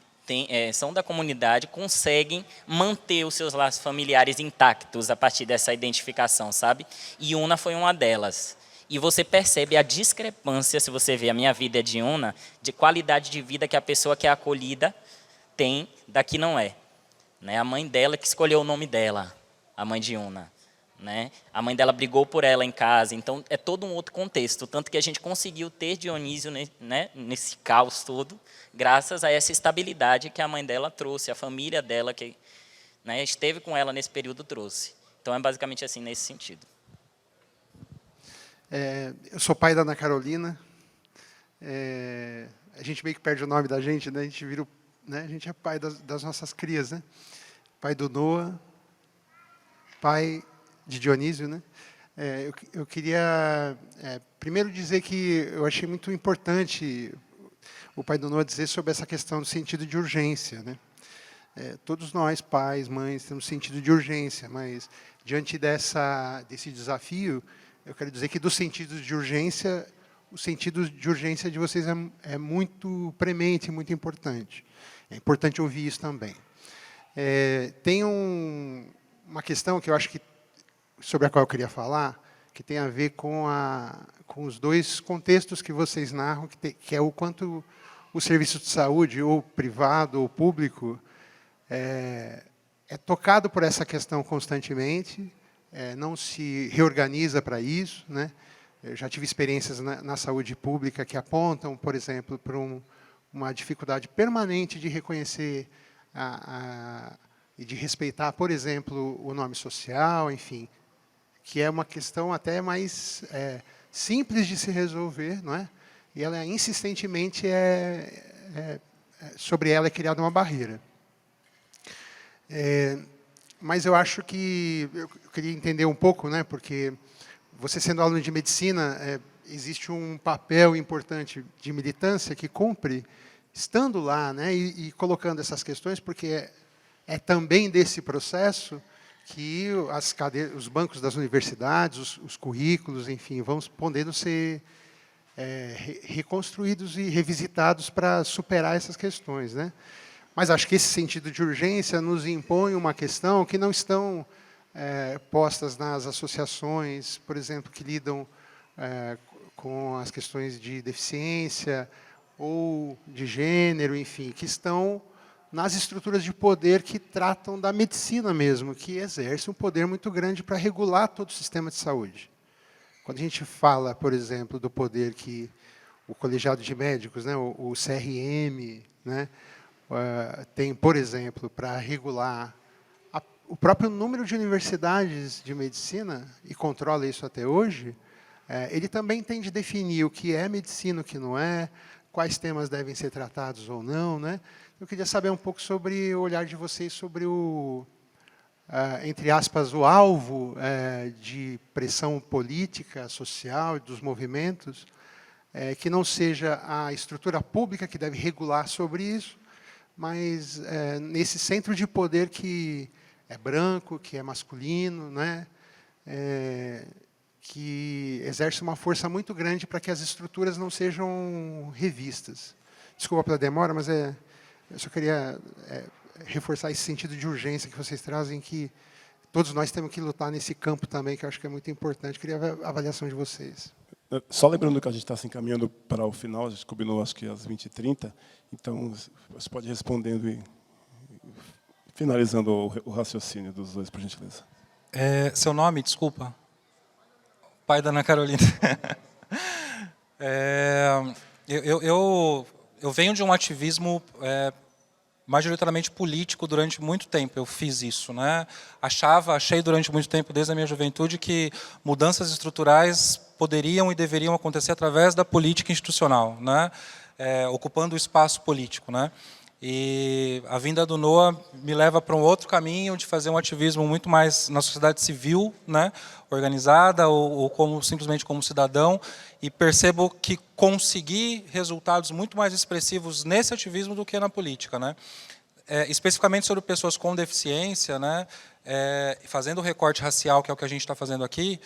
são da comunidade conseguem manter os seus laços familiares intactos a partir dessa identificação, sabe? E Una foi uma delas. E você percebe a discrepância, se você vê a minha vida de Una, de qualidade de vida que a pessoa que é acolhida tem da que não é. Né? A mãe dela que escolheu o nome dela, a mãe de Una. Né? A mãe dela brigou por ela em casa, então é todo um outro contexto, tanto que a gente conseguiu ter Dionísio, né, nesse caos todo, graças a essa estabilidade que a mãe dela trouxe, a família dela que, né, esteve com ela nesse período trouxe. Então é basicamente assim nesse sentido. Eu sou pai da Ana Carolina, a gente meio que perde o nome da gente, né? A gente vira, né? A gente é pai das nossas crias, né? Pai do Noah, pai de Dionísio, né? Eu queria primeiro dizer que eu achei muito importante o pai do Noah dizer sobre essa questão do sentido de urgência, né? Todos nós, pais, mães, temos sentido de urgência, mas diante desse desafio, eu quero dizer que do sentido de urgência, o sentido de urgência de vocês é muito premente, muito importante. É importante ouvir isso também. Tem uma questão que eu acho que sobre a qual eu queria falar, que tem a ver com os dois contextos que vocês narram, que é o quanto o serviço de saúde, ou privado ou público, é tocado por essa questão constantemente, não se reorganiza para isso, né? Eu já tive experiências na saúde pública que apontam, por exemplo, para uma dificuldade permanente de reconhecer e de respeitar, por exemplo, o nome social, enfim, que é uma questão até mais simples de se resolver, não é? E ela insistentemente sobre ela é criada uma barreira. Mas eu acho que eu queria entender um pouco, né? Porque você sendo aluno de medicina, existe um papel importante de militância que cumpre estando lá, né? E colocando essas questões, porque é também desse processo que os bancos das universidades, os currículos, enfim, vão podendo ser reconstruídos e revisitados para superar essas questões, né? Mas acho que esse sentido de urgência nos impõe uma questão que não estão postas nas associações, por exemplo, que lidam com as questões de deficiência ou de gênero, enfim, que estão nas estruturas de poder que tratam da medicina mesmo, que exerce um poder muito grande para regular todo o sistema de saúde. Quando a gente fala, por exemplo, do poder que o colegiado de médicos, né, o CRM, né, tem, por exemplo, para regular o próprio número de universidades de medicina, e controla isso até hoje, ele também tem de definir o que é medicina, o que não é, quais temas devem ser tratados ou não, né? Eu queria saber um pouco sobre o olhar de vocês sobre entre aspas, o alvo de pressão política, social, dos movimentos, que não seja a estrutura pública que deve regular sobre isso, mas nesse centro de poder que é branco, que é masculino, né? Que exerce uma força muito grande para que as estruturas não sejam revistas. Desculpa pela demora, mas eu só queria reforçar esse sentido de urgência que vocês trazem, que todos nós temos que lutar nesse campo também, que eu acho que é muito importante. Queria ver a avaliação de vocês. Só lembrando que a gente está se encaminhando para o final, a gente combinou acho que às 20h30, então você pode ir respondendo e finalizando o raciocínio dos dois, por gentileza. Seu nome, desculpa? Pai da Ana Carolina. Eu venho de um ativismo majoritariamente político durante muito tempo. Eu fiz isso, né? Achei durante muito tempo, desde a minha juventude, que mudanças estruturais poderiam e deveriam acontecer através da política institucional, né? Ocupando o espaço político, né? E a vinda do Noah me leva para um outro caminho de fazer um ativismo muito mais na sociedade civil, né, organizada, ou simplesmente como cidadão, e percebo que consegui resultados muito mais expressivos nesse ativismo do que na política, né? Especificamente sobre pessoas com deficiência, né, fazendo o recorte racial, que é o que a gente está fazendo aqui,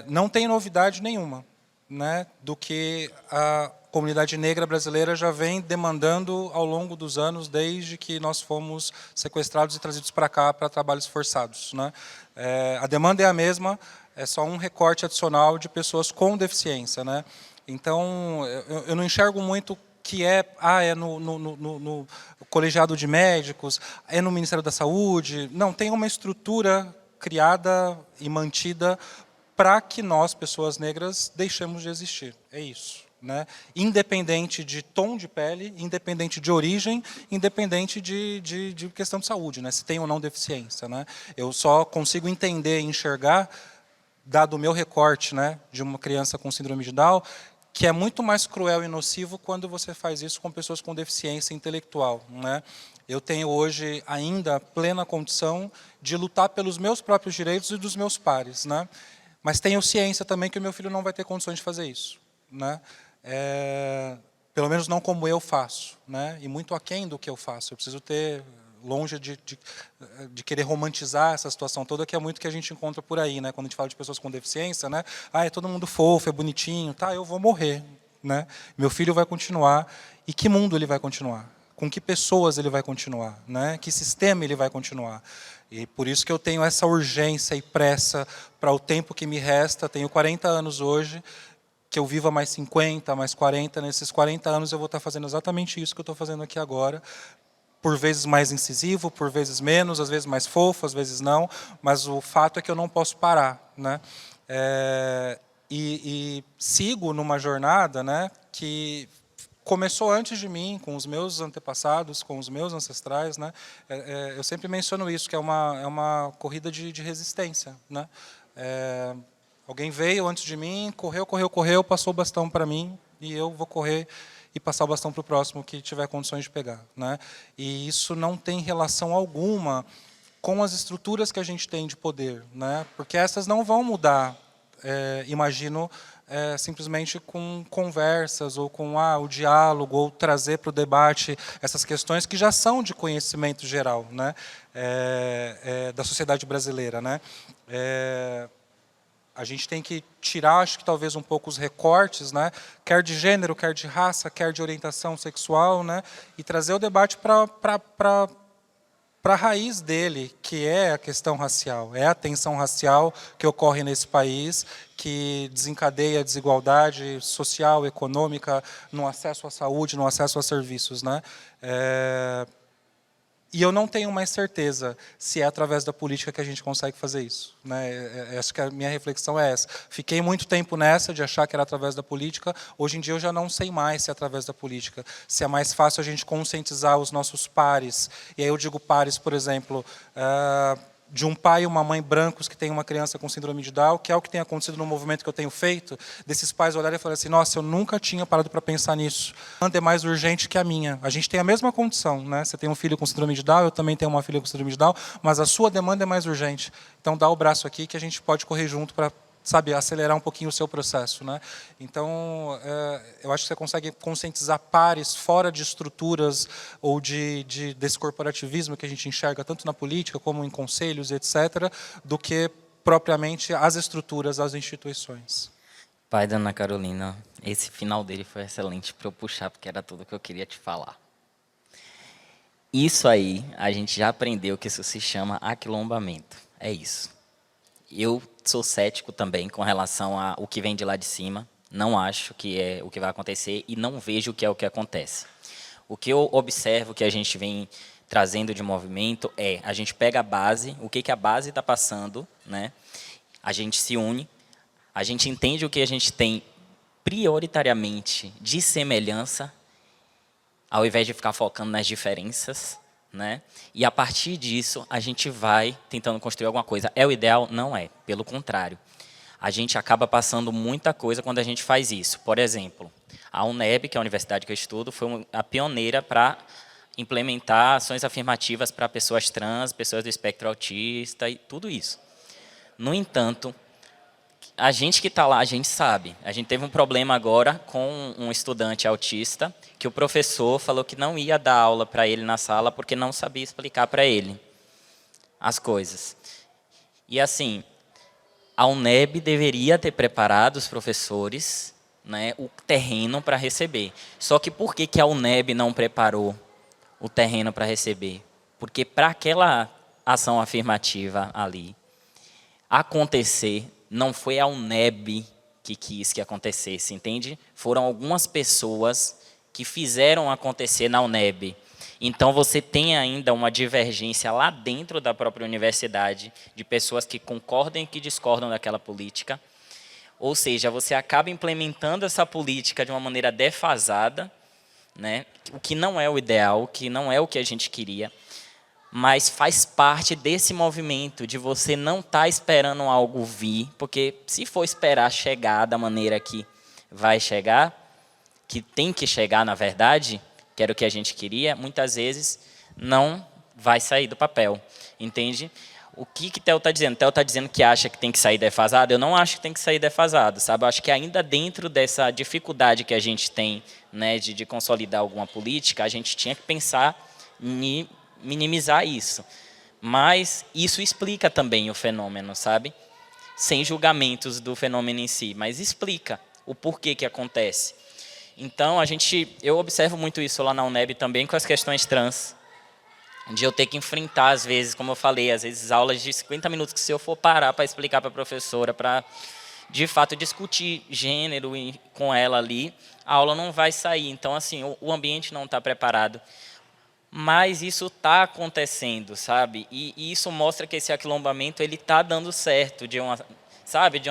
não tem novidade nenhuma, né, do que a comunidade negra brasileira já vem demandando ao longo dos anos, desde que nós fomos sequestrados e trazidos para cá para trabalhos forçados, né? A demanda é a mesma, é só um recorte adicional de pessoas com deficiência, né? Então, eu não enxergo muito que é no colegiado de médicos, é no Ministério da Saúde. Não, tem uma estrutura criada e mantida para que nós, pessoas negras, deixemos de existir. É isso. Né? Independente de tom de pele, independente de origem, independente de questão de saúde, né? Se tem ou não deficiência, né? Eu só consigo entender e enxergar, dado o meu recorte, né, de uma criança com síndrome de Down, que é muito mais cruel e nocivo quando você faz isso com pessoas com deficiência intelectual, né? Eu tenho hoje ainda plena condição de lutar pelos meus próprios direitos e dos meus pares, né? Mas tenho ciência também que o meu filho não vai ter condições de fazer isso, né? Pelo menos não como eu faço, né? E muito aquém do que eu faço. Eu preciso ter, longe de querer romantizar essa situação toda, que é muito que a gente encontra por aí, né? Quando a gente fala de pessoas com deficiência, né? Ah, é todo mundo fofo, é bonitinho, tá? Eu vou morrer, né? Meu filho vai continuar. E que mundo ele vai continuar? Com que pessoas ele vai continuar, né? Que sistema ele vai continuar? E por isso que eu tenho essa urgência e pressa para o tempo que me resta. Tenho 40 anos hoje, que eu viva mais 50, mais 40. Nesses 40 anos eu vou estar fazendo exatamente isso que eu estou fazendo aqui agora. Por vezes mais incisivo, por vezes menos, às vezes mais fofo, às vezes não. Mas o fato é que eu não posso parar, né? E sigo numa jornada, né, que começou antes de mim, com os meus antepassados, com os meus ancestrais, né? Eu sempre menciono isso, que é uma corrida de resistência, né? Alguém veio antes de mim, correu, passou o bastão para mim, e eu vou correr e passar o bastão para o próximo que tiver condições de pegar, né? E isso não tem relação alguma com as estruturas que a gente tem de poder, né? Porque essas não vão mudar, imagino, simplesmente com conversas ou com o diálogo, ou trazer para o debate essas questões que já são de conhecimento geral, né? Da sociedade brasileira, né? A gente tem que tirar, acho que talvez um pouco os recortes, né? Quer de gênero, quer de raça, quer de orientação sexual, né? E trazer o debate para a raiz dele, que é a questão racial, é a tensão racial que ocorre nesse país, que desencadeia a desigualdade social, econômica, no acesso à saúde, no acesso a serviços, né? E eu não tenho mais certeza se é através da política que a gente consegue fazer isso, né? Acho que a minha reflexão é essa. Fiquei muito tempo nessa, de achar que era através da política. Hoje em dia eu já não sei mais se é através da política. Se é mais fácil a gente conscientizar os nossos pares. E aí eu digo pares, por exemplo, de um pai e uma mãe brancos que tem uma criança com síndrome de Down, que é o que tem acontecido no movimento que eu tenho feito, desses pais olharem e falarem assim, nossa, eu nunca tinha parado para pensar nisso. A demanda é mais urgente que a minha. A gente tem a mesma condição, né? Você tem um filho com síndrome de Down, eu também tenho uma filha com síndrome de Down, mas a sua demanda é mais urgente. Então dá o braço aqui que a gente pode correr junto para, sabe, acelerar um pouquinho o seu processo, né? Então, eu acho que você consegue conscientizar pares fora de estruturas ou desse corporativismo que a gente enxerga tanto na política como em conselhos, etc., do que propriamente as estruturas, as instituições. Pai da Ana Carolina, esse final dele foi excelente para eu puxar, porque era tudo que eu queria te falar. Isso aí, a gente já aprendeu que isso se chama aquilombamento. É isso. Eu sou cético também com relação ao que vem de lá de cima. Não acho que é o que vai acontecer e não vejo que é o que acontece. O que eu observo que a gente vem trazendo de movimento a gente pega a base, o que a base está passando, né? A gente se une, a gente entende o que a gente tem prioritariamente de semelhança, ao invés de ficar focando nas diferenças, né? E a partir disso a gente vai tentando construir alguma coisa. É o ideal? Não é, pelo contrário. A gente acaba passando muita coisa quando a gente faz isso. Por exemplo, a UNEB, que é a universidade que eu estudo, foi a pioneira para implementar ações afirmativas para pessoas trans, pessoas do espectro autista e tudo isso. No entanto, a gente que está lá, a gente sabe. A gente teve um problema agora com um estudante autista, que o professor falou que não ia dar aula para ele na sala porque não sabia explicar para ele as coisas. E assim, a UNEB deveria ter preparado os professores, né, o terreno para receber. Só que por que a UNEB não preparou o terreno para receber? Porque para aquela ação afirmativa ali acontecer, não foi a UNEB que quis que acontecesse, entende? Foram algumas pessoas que fizeram acontecer na UNEB. Então, você tem ainda uma divergência lá dentro da própria universidade, de pessoas que concordam e que discordam daquela política. Ou seja, você acaba implementando essa política de uma maneira defasada, né? O que não é o ideal, o que não é o que a gente queria, mas faz parte desse movimento de você não estar esperando algo vir, porque se for esperar chegar da maneira que vai chegar, que tem que chegar na verdade, que era o que a gente queria, muitas vezes não vai sair do papel, entende? o que Theo está dizendo? Theo está dizendo que acha que tem que sair defasado? Eu não acho que tem que sair defasado, sabe? Eu acho que ainda dentro dessa dificuldade que a gente tem, né, de consolidar alguma política, a gente tinha que pensar em minimizar isso. Mas isso explica também o fenômeno, sabe? Sem julgamentos do fenômeno em si, mas explica o porquê que acontece. Então, eu observo muito isso lá na UNEB também com as questões trans, de eu ter que enfrentar, às vezes, como eu falei, às vezes aulas de 50 minutos que se eu for parar para explicar para a professora, para, de fato, discutir gênero com ela ali, a aula não vai sair. Então, assim, o ambiente não está preparado. Mas isso está acontecendo, sabe? E isso mostra que esse aquilombamento está dando certo, de uma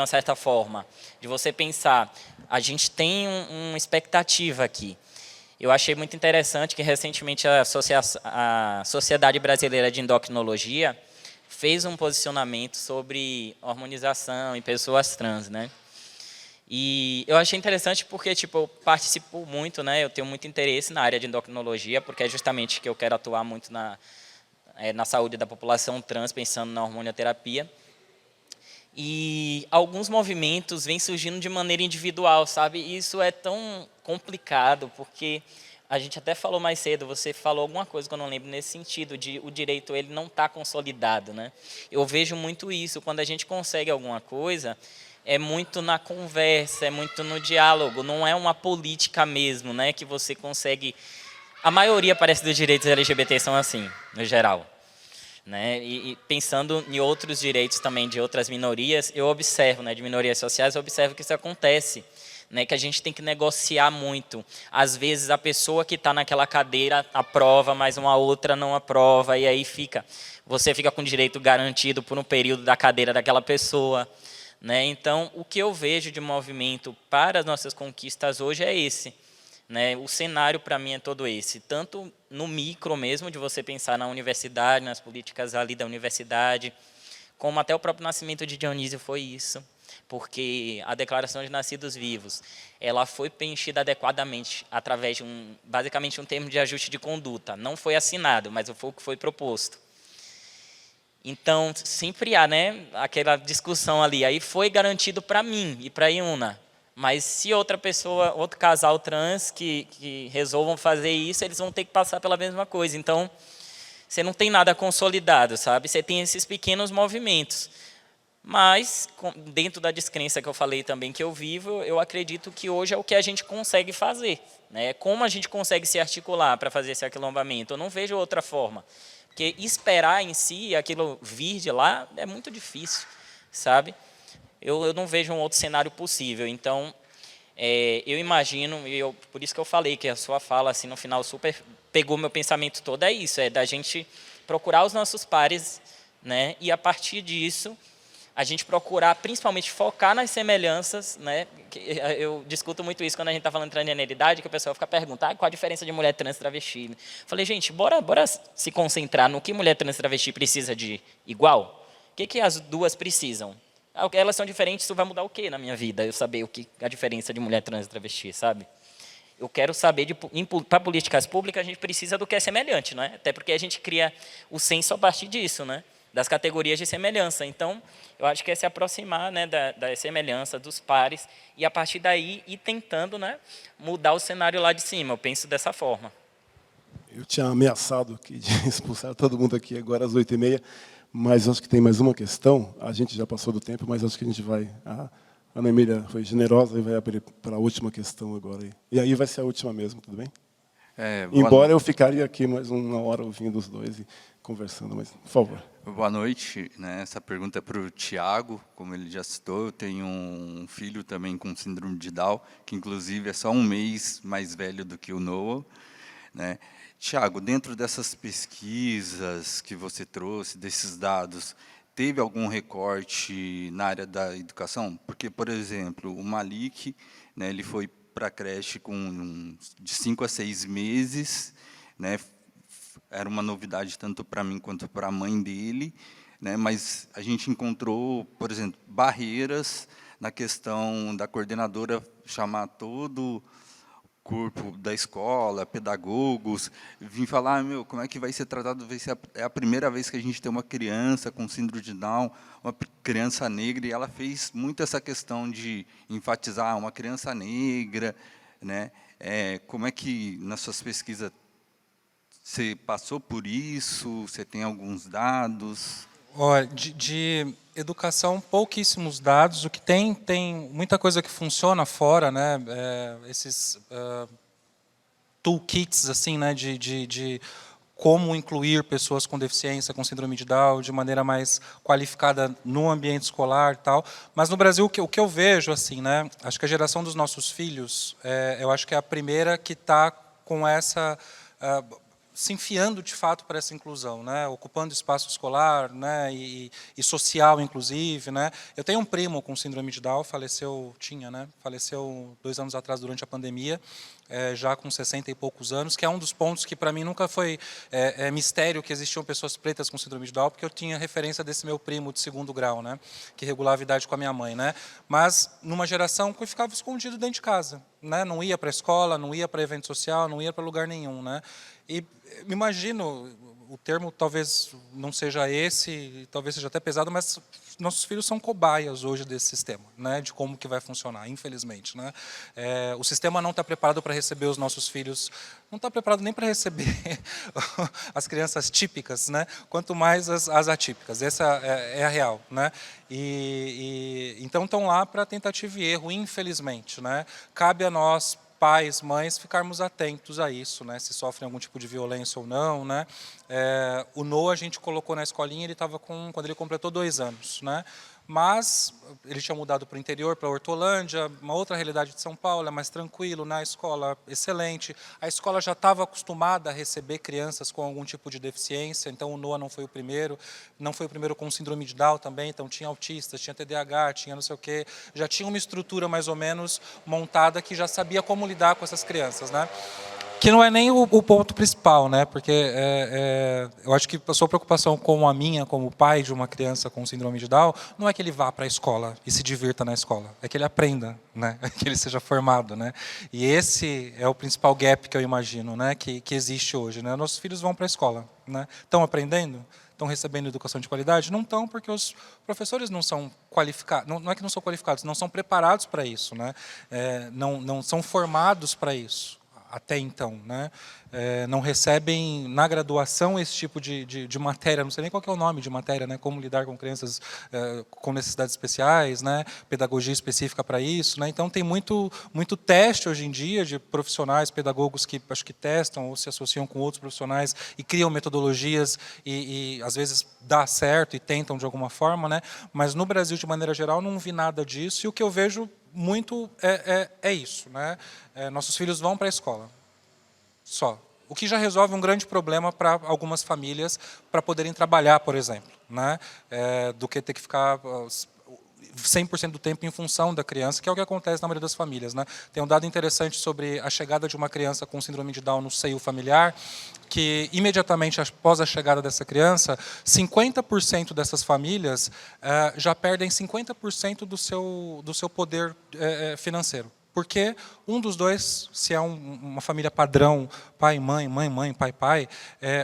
certa forma. De você pensar, a gente tem uma expectativa aqui. Eu achei muito interessante que, recentemente, a Sociedade Brasileira de Endocrinologia fez um posicionamento sobre hormonização em pessoas trans, né? E eu achei interessante porque, tipo, eu participo muito, né? Eu tenho muito interesse na área de endocrinologia, porque é justamente que eu quero atuar muito na saúde da população trans, pensando na hormonioterapia. E alguns movimentos vêm surgindo de maneira individual, sabe? E isso é tão complicado, porque a gente até falou mais cedo, você falou alguma coisa que eu não lembro nesse sentido, de o direito ele não está consolidado, né? Eu vejo muito isso, quando a gente consegue alguma coisa, é muito na conversa, é muito no diálogo, não é uma política mesmo, né? Que você consegue... A maioria, parece, dos direitos LGBT são assim, no geral. Né? E pensando em outros direitos também de outras minorias, eu observo, né, de minorias sociais, eu observo que isso acontece, né, que a gente tem que negociar muito. Às vezes a pessoa que está naquela cadeira aprova, mas uma outra não aprova, e aí você fica com o direito garantido por um período da cadeira daquela pessoa. Né? Então, o que eu vejo de movimento para as nossas conquistas hoje é esse. Né? O cenário, para mim, é todo esse. Tanto no micro mesmo, de você pensar na universidade, nas políticas ali da universidade, como até o próprio nascimento de Dionísio foi isso. Porque a Declaração de Nascidos Vivos, ela foi preenchida adequadamente através de basicamente um termo de ajuste de conduta. Não foi assinado, mas foi o que foi proposto. Então, sempre há, né, aquela discussão ali. Aí foi garantido para mim e para a Iuna. Mas se outra pessoa, outro casal trans que resolvam fazer isso, eles vão ter que passar pela mesma coisa. Então, você não tem nada consolidado, sabe? Você tem esses pequenos movimentos. Mas, dentro da descrença que eu falei também que eu vivo, eu acredito que hoje é o que a gente consegue fazer. Né? Como a gente consegue se articular para fazer esse aquilombamento? Eu não vejo outra forma. Porque esperar em si, aquilo vir de lá, é muito difícil, sabe? Eu não vejo um outro cenário possível. Então, eu imagino, por isso que eu falei que a sua fala, assim, no final, super pegou meu pensamento todo, é isso, é da gente procurar os nossos pares, né? E, a partir disso, a gente procurar, principalmente, focar nas semelhanças, né? Eu discuto muito isso quando a gente está falando de transgeneridade, que o pessoal fica perguntando qual a diferença de mulher trans e travesti. Falei, gente, bora se concentrar no que mulher trans e travesti precisa de igual? O que as duas precisam? Elas são diferentes, isso vai mudar o quê na minha vida? Eu saber a diferença de mulher trans e travesti, sabe? Eu quero saber, para políticas públicas, a gente precisa do que é semelhante, não é? Até porque a gente cria o censo a partir disso, né? Das categorias de semelhança. Então, eu acho que é se aproximar, né, da semelhança, dos pares, e a partir daí ir tentando, né, mudar o cenário lá de cima. Eu penso dessa forma. Eu tinha ameaçado aqui de expulsar todo mundo aqui agora às 8h30, mas acho que tem mais uma questão. A gente já passou do tempo, mas acho que a gente vai... A Ana Emília foi generosa e vai abrir para a última questão agora. E aí vai ser a última mesmo, tudo bem? Embora eu ficaria aqui mais uma hora ouvindo os dois e conversando, mas, por favor. Boa noite. Né? Essa pergunta é para o Tiago, como ele já citou. Eu tenho um filho também com síndrome de Down, que, inclusive, é só um mês mais velho do que o Noah. Né? Tiago, dentro dessas pesquisas que você trouxe, desses dados, teve algum recorte na área da educação? Porque, por exemplo, o Malik, né, ele foi para a creche de 5 a 6 meses, né? Era uma novidade tanto para mim quanto para a mãe dele, né? Mas a gente encontrou, por exemplo, barreiras na questão da coordenadora chamar todo corpo da escola, pedagogos, vim falar, meu, como é que vai ser tratado? É a primeira vez que a gente tem uma criança com síndrome de Down, uma criança negra, e ela fez muito essa questão de enfatizar uma criança negra, né? Como é que, nas suas pesquisas, você passou por isso? Você tem alguns dados? Olha, de educação, pouquíssimos dados. O que tem muita coisa que funciona fora, né? Esses toolkits assim, né? De como incluir pessoas com deficiência, com síndrome de Down, de maneira mais qualificada no ambiente escolar e tal. Mas no Brasil, o que eu vejo, assim, né? Acho que a geração dos nossos filhos, eu acho que é a primeira que está com essa se enfiando de fato para essa inclusão, né? Ocupando espaço escolar, né? E social, inclusive, né? Eu tenho um primo com síndrome de Down, faleceu 2 anos atrás durante a pandemia, já com 60 e poucos anos, que é um dos pontos que para mim nunca foi mistério que existiam pessoas pretas com síndrome de Down, porque eu tinha referência desse meu primo de 2º grau, né? Que regulava a idade com a minha mãe, né? Mas numa geração que ficava escondido dentro de casa, né? Não ia para a escola, não ia para evento social, não ia para lugar nenhum, né? E me imagino, o termo talvez não seja esse, talvez seja até pesado, mas nossos filhos são cobaias hoje desse sistema, né, de como que vai funcionar, infelizmente, né? O sistema não está preparado para receber os nossos filhos, não está preparado nem para receber as crianças típicas, né? Quanto mais as atípicas. Essa é a real, né? Então estão lá para tentativa e erro, infelizmente, né? Cabe a nós, pais, mães, ficarmos atentos a isso, né? Se sofrem algum tipo de violência ou não, né? O Noah a gente colocou na escolinha, ele estava quando ele completou 2 anos, né? Mas ele tinha mudado para o interior, para Hortolândia, uma outra realidade de São Paulo, é mais tranquilo, na escola excelente. A escola já estava acostumada a receber crianças com algum tipo de deficiência, então o Noah não foi o primeiro com síndrome de Down também, então tinha autistas, tinha TDAH, tinha não sei o quê, já tinha uma estrutura mais ou menos montada que já sabia como lidar com essas crianças, né? Que não é nem o ponto principal, né? Porque eu acho que a sua preocupação com a minha, como pai de uma criança com síndrome de Down, não é que ele vá para a escola e se divirta na escola, é que ele aprenda, né? Que ele seja formado, né? E esse é o principal gap que eu imagino, né? Que existe hoje, né? Nossos filhos vão para a escola, né? Estão aprendendo? Estão recebendo educação de qualidade? Não estão, porque os professores não são qualificados, não é que não são qualificados, não são preparados para isso, né? Não são formados para isso. Até então, né? Não recebem na graduação esse tipo de matéria, não sei nem qual que é o nome de matéria, né? Como lidar com crianças com necessidades especiais, né? Pedagogia específica para isso, né? Então tem muito teste hoje em dia de profissionais, pedagogos que acho que testam ou se associam com outros profissionais e criam metodologias e às vezes dá certo e tentam de alguma forma, né? Mas no Brasil de maneira geral não vi nada disso, e o que eu vejo muito é isso, né? Nossos filhos vão para a escola, só. O que já resolve um grande problema para algumas famílias para poderem trabalhar, por exemplo, né? Do que ter que ficar 100% do tempo em função da criança, que é o que acontece na maioria das famílias, né? Tem um dado interessante sobre a chegada de uma criança com síndrome de Down no seio familiar, que imediatamente após a chegada dessa criança, 50% dessas famílias já perdem 50% do seu poder financeiro. Porque um dos dois, se é uma família padrão, pai, mãe, mãe, pai,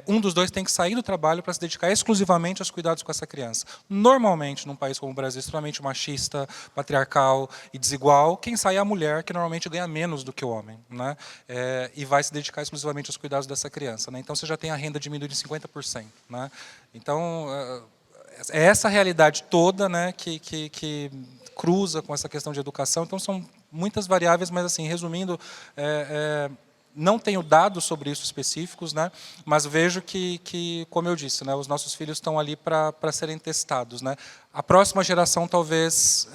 um dos dois tem que sair do trabalho para se dedicar exclusivamente aos cuidados com essa criança. Normalmente, num país como o Brasil, extremamente machista, patriarcal e desigual, quem sai é a mulher, que normalmente ganha menos do que o homem, né? E vai se dedicar exclusivamente aos cuidados dessa criança, né? Então, você já tem a renda diminuída em 50%. Né? Então, é essa realidade toda, né, que cruza com essa questão de educação. Então, são muitas variáveis, mas, assim, resumindo, não tenho dados sobre isso específicos, né, mas vejo que, como eu disse, né, os nossos filhos estão ali para serem testados. Né. A próxima geração talvez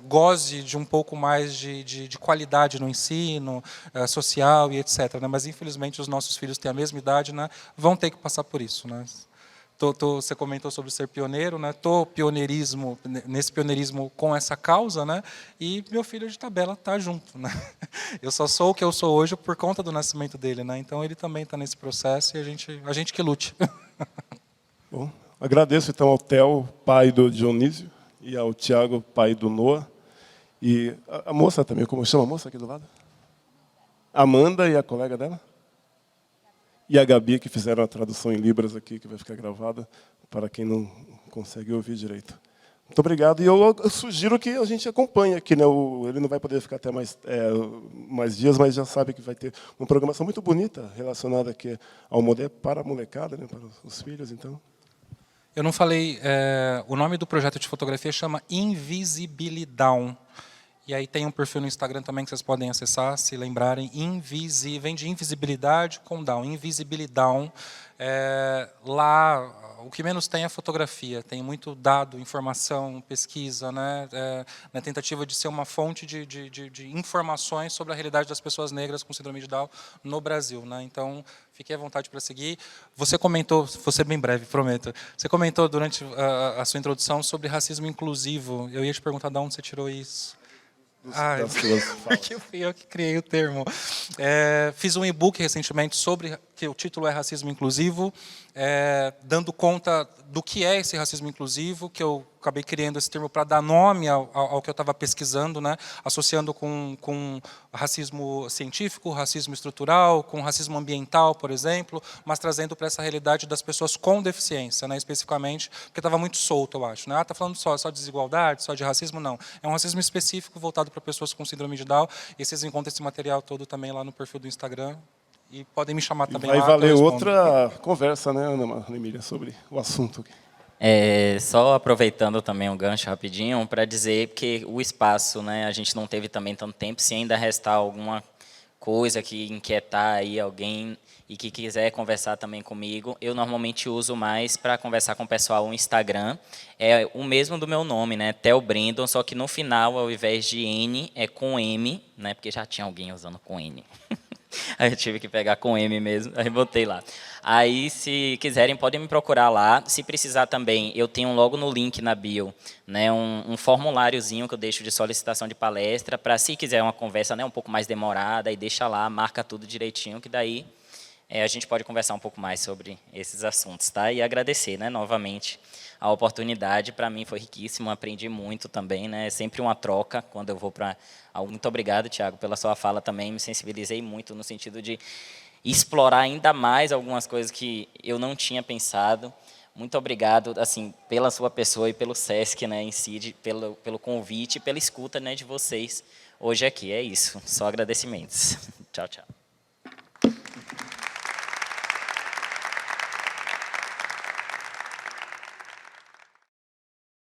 goze de um pouco mais de qualidade no ensino social e etc. Né, mas, infelizmente, os nossos filhos têm a mesma idade, né, vão ter que passar por isso. Né. Você comentou sobre ser pioneiro, né? Estou nesse pioneirismo com essa causa, né? E meu filho de tabela está junto, né? Eu só sou o que eu sou hoje por conta do nascimento dele, né? Então ele também está nesse processo e a gente que lute. Bom, agradeço então ao Theo, pai do Dionísio, e ao Tiago, pai do Noah, e a moça também, como chama a moça aqui do lado? A Amanda e a colega dela. E a Gabi, que fizeram a tradução em Libras aqui, que vai ficar gravada, para quem não consegue ouvir direito. Muito obrigado. E eu sugiro que a gente acompanhe aqui, né? Ele não vai poder ficar até mais dias, mas já sabe que vai ter uma programação muito bonita relacionada aqui ao Omodé para a molecada, né? Para os filhos, então. Eu não falei, o nome do projeto de fotografia chama Invisibilidown. E aí tem um perfil no Instagram também que vocês podem acessar, se lembrarem, vem de invisibilidade com down, Invisibilidown. Lá, o que menos tem é fotografia, tem muito dado, informação, pesquisa, né, na tentativa de ser uma fonte de informações sobre a realidade das pessoas negras com síndrome de Down no Brasil. Né? Então, fique à vontade para seguir. Você comentou, vou ser bem breve, prometo, você comentou durante a sua introdução sobre racismo inclusivo. Eu ia te perguntar de onde você tirou isso. Porque fui eu que criei o termo. Fiz um e-book recentemente sobre, que o título é Racismo Inclusivo, dando conta do que é esse racismo inclusivo, que eu acabei criando esse termo para dar nome ao que eu estava pesquisando, né, associando com racismo científico, racismo estrutural, com racismo ambiental, por exemplo, mas trazendo para essa realidade das pessoas com deficiência, né, especificamente, porque estava muito solto, eu acho. Né? Está falando só de desigualdade, só de racismo? Não. É um racismo específico voltado para pessoas com síndrome de Down, e vocês encontram esse material todo também lá no perfil do Instagram. E podem me chamar também lá. Vai valer outra conversa, né, Ana Emília, sobre o assunto. Só aproveitando também um gancho rapidinho para dizer que o espaço, né, a gente não teve também tanto tempo. Se ainda restar alguma coisa que inquietar aí alguém e que quiser conversar também comigo, eu normalmente uso mais para conversar com o pessoal o Instagram. É o mesmo do meu nome, né, Theo Brandon, só que no final, ao invés de N, é com M, né, porque já tinha alguém usando com N. Aí eu tive que pegar com M mesmo, aí botei lá. Aí, se quiserem, podem me procurar lá. Se precisar também, eu tenho logo no link na bio, né, um formuláriozinho que eu deixo de solicitação de palestra, para se quiser uma conversa, né, um pouco mais demorada, aí deixa lá, marca tudo direitinho, que daí a gente pode conversar um pouco mais sobre esses assuntos. Tá? E agradecer, né, novamente a oportunidade. Para mim foi riquíssimo, aprendi muito também. Né? É sempre uma troca quando eu vou para... Muito obrigado, Tiago, pela sua fala também. Me sensibilizei muito no sentido de explorar ainda mais algumas coisas que eu não tinha pensado. Muito obrigado, assim, pela sua pessoa e pelo SESC, né, em si, pelo convite e pela escuta, né, de vocês hoje aqui. É isso, só agradecimentos. Tchau, tchau.